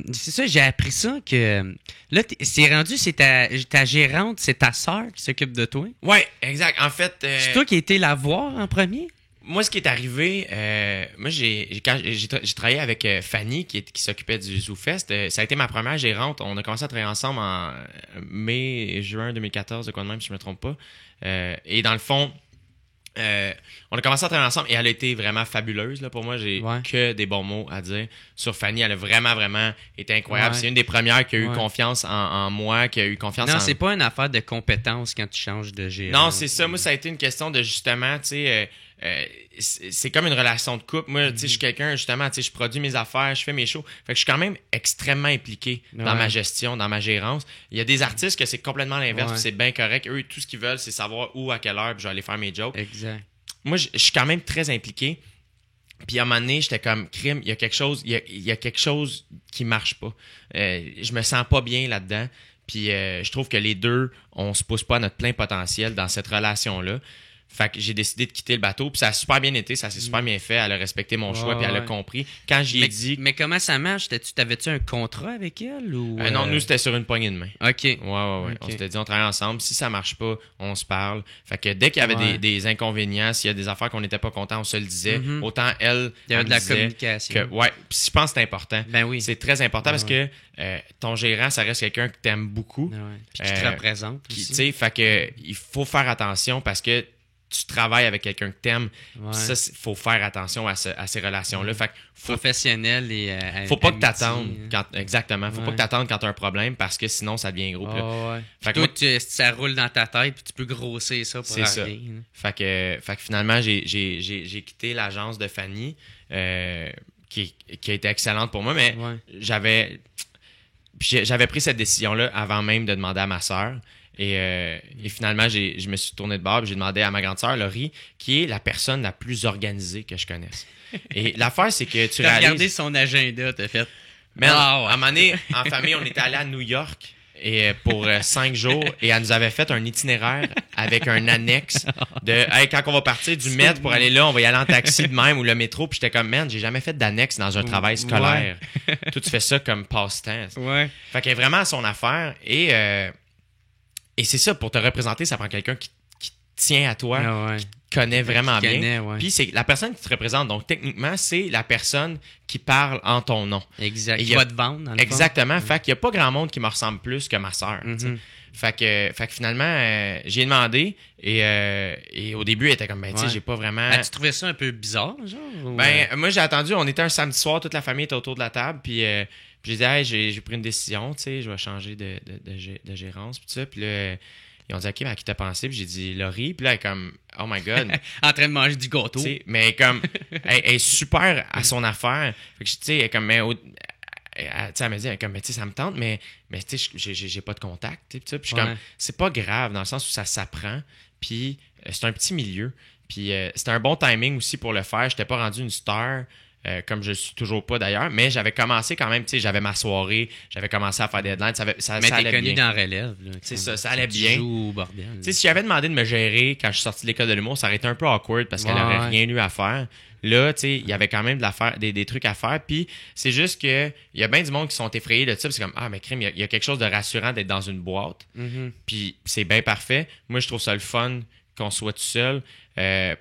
temps, c'est ça, j'ai appris ça que là, c'est rendu, c'est ta gérante, c'est ta sœur qui s'occupe de toi.
Ouais, exact. En fait,
C'est toi qui as été la voir en premier?
moi, ce qui est arrivé, moi, quand j'ai travaillé avec Fanny, qui s'occupait du ZooFest. Ça a été ma première gérante. On a commencé à travailler ensemble en mai-juin 2014, de quoi de même, si je me trompe pas. Et dans le fond, on a commencé à travailler ensemble et elle a été vraiment fabuleuse. Là, pour moi, j'ai
Ouais.
que des bons mots à dire sur Fanny. Elle a vraiment, vraiment été incroyable.
Ouais.
C'est une des premières qui a eu
Ouais.
confiance en moi, qui a eu confiance
Non,
en...
c'est pas une affaire de compétence quand tu changes de gérant.
Non, c'est ça. Moi, ça a été une question de justement, tu sais, c'est comme une relation de couple. Moi, tu sais, je suis quelqu'un, justement, tu sais, je produis mes affaires, je fais mes shows. Fait que je suis quand même extrêmement impliqué dans ma gestion, dans ma gérance. Il y a des artistes que c'est complètement l'inverse, puis c'est bien correct. Eux, tout ce qu'ils veulent, c'est savoir où, à quelle heure, puis je vais aller faire mes jokes.
Exact.
Moi, je suis quand même très impliqué. Puis à un moment donné, j'étais comme crime, il y a quelque chose qui marche pas. Je me sens pas bien là-dedans. Puis je trouve que les deux, on se pousse pas à notre plein potentiel dans cette relation-là. Fait que j'ai décidé de quitter le bateau, puis ça a super bien été, ça s'est super bien fait, elle a respecté mon choix, puis elle a compris. Quand j'y ai dit...
Mais comment ça marche? T'avais-tu un contrat avec elle? Ou
non, nous, c'était sur une poignée de main.
OK.
Ouais.
Okay.
On s'était dit, on travaille ensemble. Si ça marche pas, on se parle. Fait que dès qu'il y avait des inconvénients, s'il y a des affaires qu'on n'était pas content, on se le disait. Autant elle,
il y avait de la communication.
Puis je pense que c'est important.
Ben oui.
C'est très important parce que ton gérant, ça reste quelqu'un que t'aimes beaucoup.
Puis qui te représente aussi.
Tu sais, fait que il faut faire attention parce que tu travailles avec quelqu'un que t'aimes. Ça, il faut faire attention à ces relations-là. Fait que
professionnel et
faut pas que t'attendes exactement. Faut pas que t'attendes quand t'as un problème parce que sinon ça devient gros.
Fait que toi, ça roule dans ta tête puis tu peux grossir ça pour arriver.
Fait que finalement, j'ai quitté l'agence de Fanny qui a été excellente pour moi, mais j'avais pris cette décision-là avant même de demander à ma sœur. Et finalement, je me suis tourné de bord et j'ai demandé à ma grande sœur, Laurie, qui est la personne la plus organisée que je connaisse. Et l'affaire, c'est que tu réalises...
T'as regardé son agenda, t'as fait...
Mais à un moment donné, en famille, on était allé à New York pour 5 jours et elle nous avait fait un itinéraire avec un annexe de hey, quand on va partir du Met pour aller là, on va y aller en taxi de même ou le métro. Puis j'étais comme, man, j'ai jamais fait d'annexe dans un travail scolaire. Toi, tu fais ça comme passe-temps. Fait qu'elle est vraiment à son affaire et c'est ça, pour te représenter, ça prend quelqu'un qui tient à toi, qui te connaît vraiment bien. Puis c'est la personne qui te représente. Donc, techniquement, c'est la personne qui parle en ton nom.
Exact. Qui va te vendre, dans le
exactement. Fait qu'il n'y a pas grand monde qui me ressemble plus que ma sœur. Fait que finalement, j'ai demandé et au début, elle était comme, ben, tu sais, j'ai pas vraiment...
As-tu trouvé ça un peu bizarre, genre?
Moi, j'ai attendu. On était un samedi soir, toute la famille était autour de la table, puis j'ai dit, hey, j'ai pris une décision, tu sais, je vais changer de gérance, puis tout ça. Puis là, ils ont dit, OK, mais à qui t'as pensé? Puis j'ai dit, Laurie. Puis là, elle est comme, oh my God.
En train de manger du gâteau.
Mais comme, elle est super à son affaire. Fait que, tu sais, elle est comme, elle me dit, comme, tu sais, ça me tente, mais tu sais, j'ai pas de contact. Puis je suis comme, c'est pas grave, dans le sens où ça s'apprend. Puis c'est un petit milieu. Puis c'était un bon timing aussi pour le faire. J'étais pas rendu une star. Comme je suis toujours pas d'ailleurs, mais j'avais commencé quand même, tu sais, j'avais ma soirée, j'avais commencé à faire des headlines, ça
mais
allait
t'es connu
bien.
dans Relève, là.
C'est ça allait bien.
Tu joues au bordel.
Tu sais, si j'avais demandé de me gérer quand je suis sorti de l'école de l'humour, ça aurait été un peu awkward parce qu'elle aurait rien eu à faire. Là, tu sais, il y avait quand même des trucs à faire, puis c'est juste que il y a bien du monde qui sont effrayés de ça, puis c'est comme, ah, mais crime, il y a quelque chose de rassurant d'être dans une boîte, puis c'est bien parfait. Moi, je trouve ça le fun qu'on soit tout seul,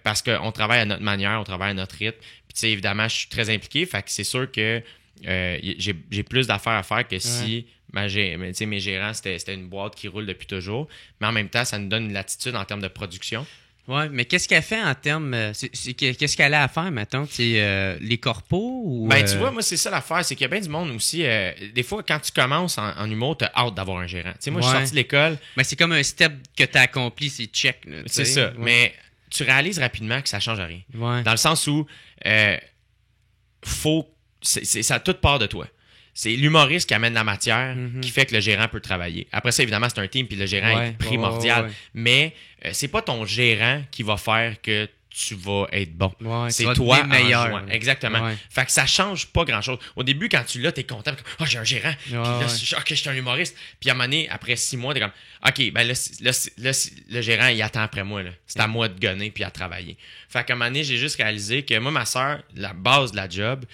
parce qu'on travaille à notre manière, on travaille à notre rythme. Puis, tu sais, évidemment, je suis très impliqué. Fait que c'est sûr que j'ai plus d'affaires à faire que si mes gérants, c'était une boîte qui roule depuis toujours. Mais en même temps, ça nous donne une latitude en termes de production.
Ouais, mais qu'est-ce qu'elle fait en termes... qu'est-ce qu'elle a à faire, mettons? Les corpos ou...
Ben, tu vois, moi, c'est ça l'affaire. C'est qu'il y a bien du monde aussi... des fois, quand tu commences en humour, t'as hâte d'avoir un gérant. Tu sais, moi, je suis sorti de l'école...
Mais c'est comme un step que t'as accompli, c'est check. Là,
c'est ça. Mais tu réalises rapidement que ça change rien. Dans le sens où... ça toute part de toi. C'est l'humoriste qui amène la matière qui fait que le gérant peut travailler. Après ça, évidemment, c'est un team puis le gérant est primordial. Mais c'est pas ton gérant qui va faire que tu vas être bon. C'est toi meilleur. Exactement. Fait que ça change pas grand-chose. Au début, quand tu l'as, t'es content. Oh, j'ai un gérant. Puis là, OK, je suis un humoriste. Puis à un moment donné, après 6 mois, t'es comme, OK, ben là, le gérant, il attend après moi. Là. C'est à moi de gonner puis à travailler. Fait qu'à un moment donné, j'ai juste réalisé que moi, ma soeur, la base de la job,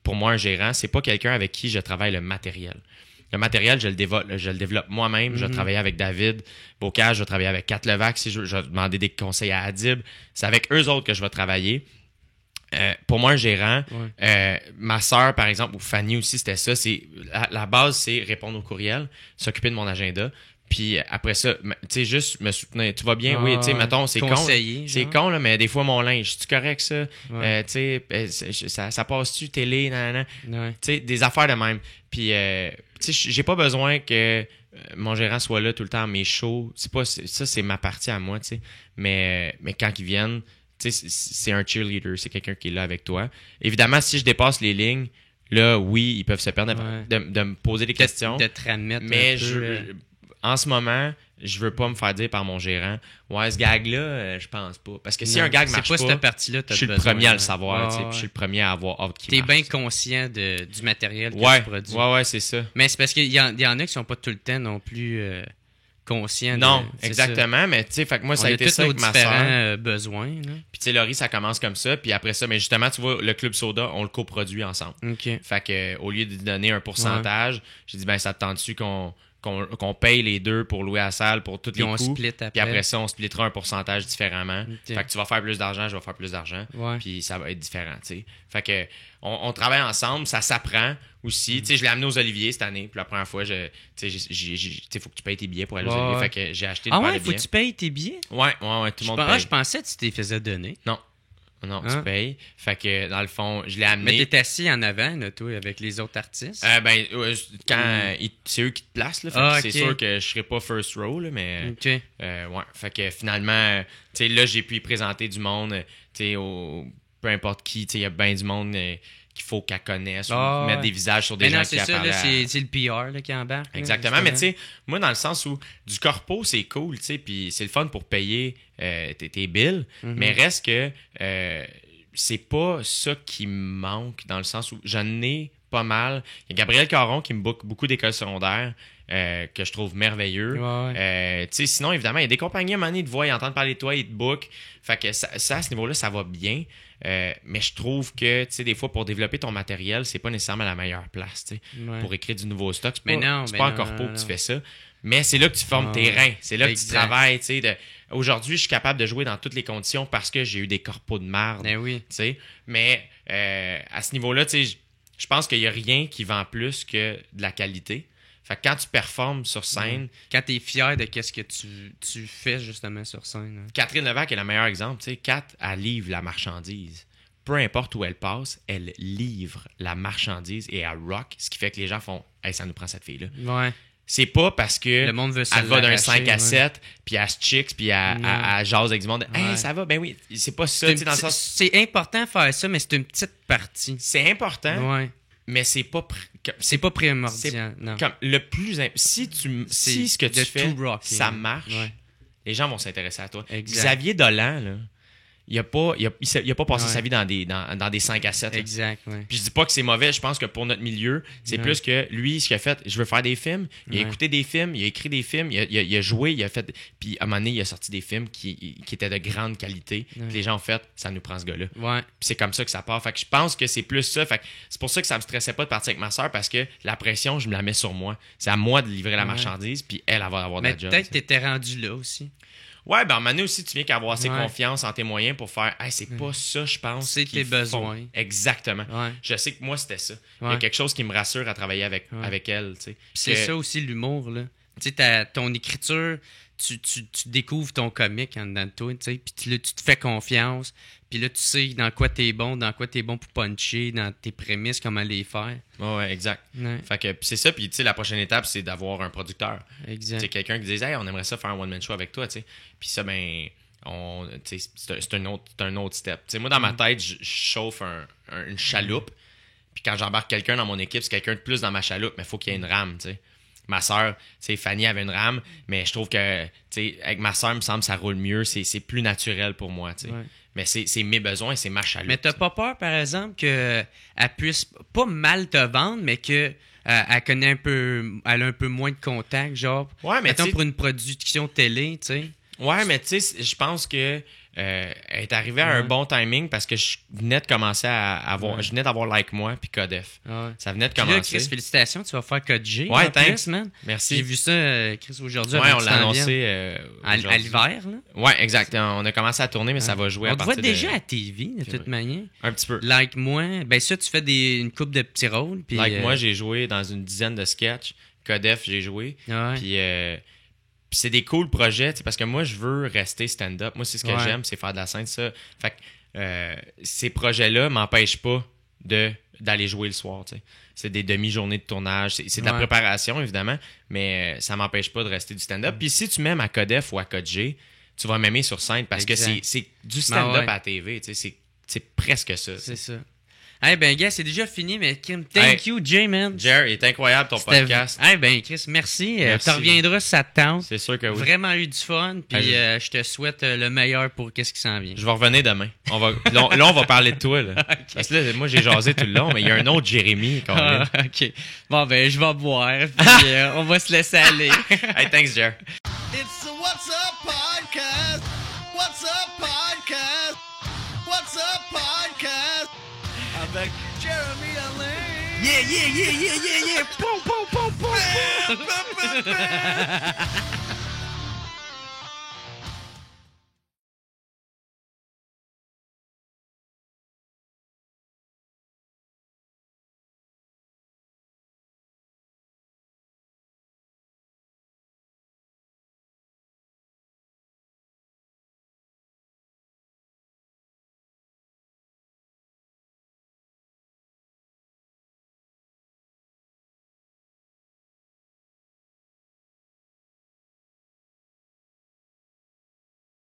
pour moi, un gérant, c'est pas quelqu'un avec qui je travaille le matériel. Le matériel, je le développe moi-même. Je vais travailler avec David Bocage, je vais travailler avec Kat Levac. Si je vais demander des conseils à Adib, c'est avec eux autres que je vais travailler. Pour moi, un gérant, ma sœur, par exemple, ou Fanny aussi, c'était ça. La base, c'est répondre aux courriels, s'occuper de mon agenda. Puis après ça, tu sais, juste me soutenir. Tu vas bien? Oui, tu sais, mettons, c'est con. C'est con, là, mais des fois, mon linge, c'est-tu correct, ça? Tu sais, ça passe-tu, télé, nanana? Tu sais, des affaires de même. Puis, tu sais, j'ai pas besoin que mon gérant soit là tout le temps à mes shows. Ça, c'est ma partie à moi, tu sais. Mais quand ils viennent, tu sais, c'est un cheerleader, c'est quelqu'un qui est là avec toi. Évidemment, si je dépasse les lignes, là, oui, ils peuvent se perdre de me poser des questions.
De te remettre
mais
un peu,
en ce moment, je veux pas me faire dire par mon gérant, ouais, ce gag-là, je pense pas. Parce que si
non,
un gag marche
c'est pas cette partie-là,
je suis le premier à le savoir, tu sais,
ouais.
puis je suis le premier à avoir hâte qu'il marche.
T'es bien conscient du matériel que
Ouais,
tu produis.
ouais, c'est ça.
Mais c'est parce qu'il y en a qui sont pas tout le temps non plus conscients.
Non,
c'est
exactement,
ça.
mais tu sais, fait que moi, ça
On
a
a
été
tous
ça
nos
avec ma
différents
soeur.
besoins. Là.
Puis tu sais, Laurie, ça commence comme ça, puis après ça, mais justement, tu vois, le Club Soda, on le coproduit ensemble.
OK.
Fait que au lieu de lui donner un pourcentage, j'ai dit, ben, ça te tente-tu qu'on paye les deux pour louer la salle pour tous
Puis
les
on
coûts.
split après.
Puis après ça, on splittera un pourcentage différemment.
Ok.
Fait que tu vas faire plus d'argent, je vais faire plus d'argent.
Ouais.
Puis ça va être différent, tu sais. Fait que on travaille ensemble, ça s'apprend aussi. Tu sais, je l'ai amené aux Oliviers cette année. Puis la première fois, tu sais, faut que tu payes tes billets pour aller aux
Ouais,
Oliviers.
ouais.
Fait que j'ai acheté une
Ah
paire
ouais,
de
faut que
billets.
tu payes tes billets?
Ouais, tout le monde paye.
Je pensais que tu t'es faisais donner.
Non,
Hein?
tu payes. Fait que dans le fond, je l'ai amené.
Mais t'es assis en avant, là, toi, avec les autres artistes.
C'est eux qui te placent, là. Fait
Ah,
que
ok.
c'est sûr que je serai pas first row, là, mais
OK.
ouais. Fait que finalement, tu sais, là, j'ai pu y présenter du monde, tu sais, peu importe qui, tu sais, il y a bien du monde qu'il faut qu'elle connaisse
Ah,
ou mettre
ouais.
des visages sur des
Mais
gens
non,
qui
c'est ça,
parlent
là,
à-
c'est le PR là, qui embarque. là,
Exactement, mais tu
justement.
sais, moi, dans le sens où du corpo, c'est cool, tu sais, puis c'est le fun pour payer tes bills,
Mhm.
mais reste que c'est pas ça qui me manque, dans le sens où j'en ai pas mal. Il y a Gabriel Caron qui me book beaucoup d'écoles secondaires, que je trouve merveilleux.
Ouais.
Tu sais, sinon, évidemment, il y a des compagnies à un moment donné, ils te voient, ils entendent parler de toi, ils te bookent. Fait que ça, à ce niveau-là, ça va bien. Mais je trouve que, tu sais, des fois, pour développer ton matériel, c'est pas nécessairement la meilleure place, tu sais.
Ouais.
Pour écrire du nouveau stock. C'est
Mais
pas,
non,
c'est
mais
pas
non,
en corpo
non,
que tu
non.
fais ça. Mais c'est là que tu formes
Ah,
tes reins. C'est là que tu
exact.
travailles, tu sais. Aujourd'hui, je suis capable de jouer dans toutes les conditions parce que j'ai eu des corpos de merde.
Ben oui.
Tu sais. Mais à ce niveau-là, tu sais, je pense qu'il n'y a rien qui vend plus que de la qualité. Fait que quand tu performes sur scène,
Quand t'es fier de qu'est-ce que tu fais justement sur scène. Hein.
Catherine Levac est le meilleur exemple. Tu sais, Kat, elle livre la marchandise. Peu importe où elle passe, elle livre la marchandise et elle rock, ce qui fait que les gens font « Hey, ça nous prend cette fille-là. »
Ouais.
C'est pas parce que
Le monde veut se
elle va d'un
l'arracher,
5 à
ouais.
7, puis elle se chicks, puis elle jase avec du monde. « Hey,
Ouais.
ça va? » Ben oui, c'est pas ça.
C'est
Tu sais, dans le sens...
c'est important de faire ça, mais c'est une petite partie.
C'est important,
Ouais.
mais c'est pas...
C'est pas primordial. Non.
Comme le plus... Si ce que tu
de
fais,
tout rocker,
ça
hein.
marche,
Ouais.
les gens vont s'intéresser à toi.
Exact.
Xavier Dolan, là, il a pas passé
Ouais.
sa vie dans des 5 à 7. là.
Exact, ouais.
Puis je dis pas que c'est mauvais, je pense que pour notre milieu, c'est
Ouais.
plus que lui, ce qu'il a fait, je veux faire des films, il a
Ouais.
écouté des films, il a écrit des films, il a joué, il a fait. Puis à un moment donné, il a sorti des films qui étaient de grande qualité.
Ouais.
Puis les gens ont fait, ça nous prend ce gars-là.
Ouais.
Puis c'est comme ça que ça part. Fait que je pense que c'est plus ça. Fait que c'est pour ça que ça me stressait pas de partir avec ma soeur parce que la pression, je me la mets sur moi. C'est à moi de livrer la
Ouais.
marchandise, puis elle va avoir de
Mais
la job.
peut-être que
tu sais.
t'étais rendu là aussi.
Ouais, ben à un moment donné aussi, tu viens qu'à avoir assez
Ouais.
confiance en tes moyens pour faire, hey, c'est pas ça, je pense.
C'est
qu'il
tes
faut.
besoins.
Exactement.
Ouais.
Je sais que moi, c'était ça. Il y
Ouais.
a quelque chose qui me rassure à travailler avec elle, tu sais.
Puis c'est ça aussi l'humour, là. Tu sais, ton écriture, tu découvres ton comique en dedans de toi, tu sais, puis là, tu te fais confiance, puis là, tu sais dans quoi t'es bon pour puncher, dans tes prémices, comment les faire.
Ouais, exact.
Ouais,
Fait que puis c'est ça, puis tu sais, la prochaine étape, c'est d'avoir un producteur.
exact.
C'est quelqu'un qui dit, hey, on aimerait ça faire un one-man show avec toi, tu sais. Puis ça, ben, tu sais, c'est un autre step. Tu sais, moi, dans ma tête, je chauffe une chaloupe, puis quand j'embarque quelqu'un dans mon équipe, c'est quelqu'un de plus dans ma chaloupe, mais il faut qu'il y ait une rame, tu sais. Ma soeur, tu sais, Fanny avait une rame, mais je trouve que, tu sais, avec ma soeur, il me semble que ça roule mieux, c'est plus naturel pour moi, tu sais.
Ouais.
Mais c'est mes besoins, c'est ma chaloupe.
Mais t'as pas peur, par exemple, qu'elle puisse pas mal te vendre, mais que elle connaît elle a un peu moins de contact, genre.
Ouais, mais
mettons
tu sais-
pour une production télé, tu sais.
Ouais, mais tu sais, je pense que elle est arrivée à un
Ouais.
bon timing parce que je venais de commencer à avoir, je venais d'avoir Like Moi puis Codef.
Ouais.
Ça venait de
Puis là,
commencer.
Chris, félicitations, tu vas faire Code G.
Ouais,
en plus,
thanks.
man.
Merci.
J'ai vu ça, Chris, aujourd'hui.
Ouais,
avant
on
que
l'a
tu t'en
annoncé
viennes. À
aujourd'hui.
l'hiver, là.
Ouais, exact. On a commencé à tourner, mais ça va jouer
On
à
te voit
partir
déjà
de...
à TV, de toute manière.
Un petit peu.
Like moi, ben ça, tu fais une coupe de petits rôles. Puis,
Like Moi, j'ai joué dans une dizaine de sketchs. Codef, j'ai joué.
Ouais.
Puis c'est des cool projets, tu sais, parce que moi, je veux rester stand-up. Moi, c'est ce que
Ouais.
j'aime, c'est faire de la scène, ça. Fait que ces projets-là m'empêchent pas d'aller jouer le soir, tu sais. C'est des demi-journées de tournage. C'est de la
Ouais.
préparation, évidemment, mais ça m'empêche pas de rester du stand-up. Puis si tu m'aimes à Codef ou à Code G, tu vas m'aimer sur scène parce
Exact.
que c'est du stand-up
ouais.
à la TV, tu sais, c'est presque ça.
C'est ça. Eh ben, gars, c'est déjà fini, mais Kim, thank you, Jay, man.
Jer, il est incroyable ton podcast.
Eh ben, Chris, merci.
Merci.
Tu reviendras si ça te tente.
C'est sûr que oui.
Vraiment eu du fun, puis
Ah,
je te souhaite le meilleur pour qu'est-ce qui s'en vient.
Je vais revenir demain. Là, on va parler de toi. Là.
Ok.
Parce que là, moi, j'ai jasé tout le long, mais il y a un autre Jérémy.
Ah, ok. Bon, ben, je vais boire, puis on va se laisser aller.
Hey, thanks, Jer.
It's the What's Up Podcast. What's Up Podcast. What's Up Podcast. Avec Jeremy Alain.
Yeah! Poum, poum, poum, poum, poum.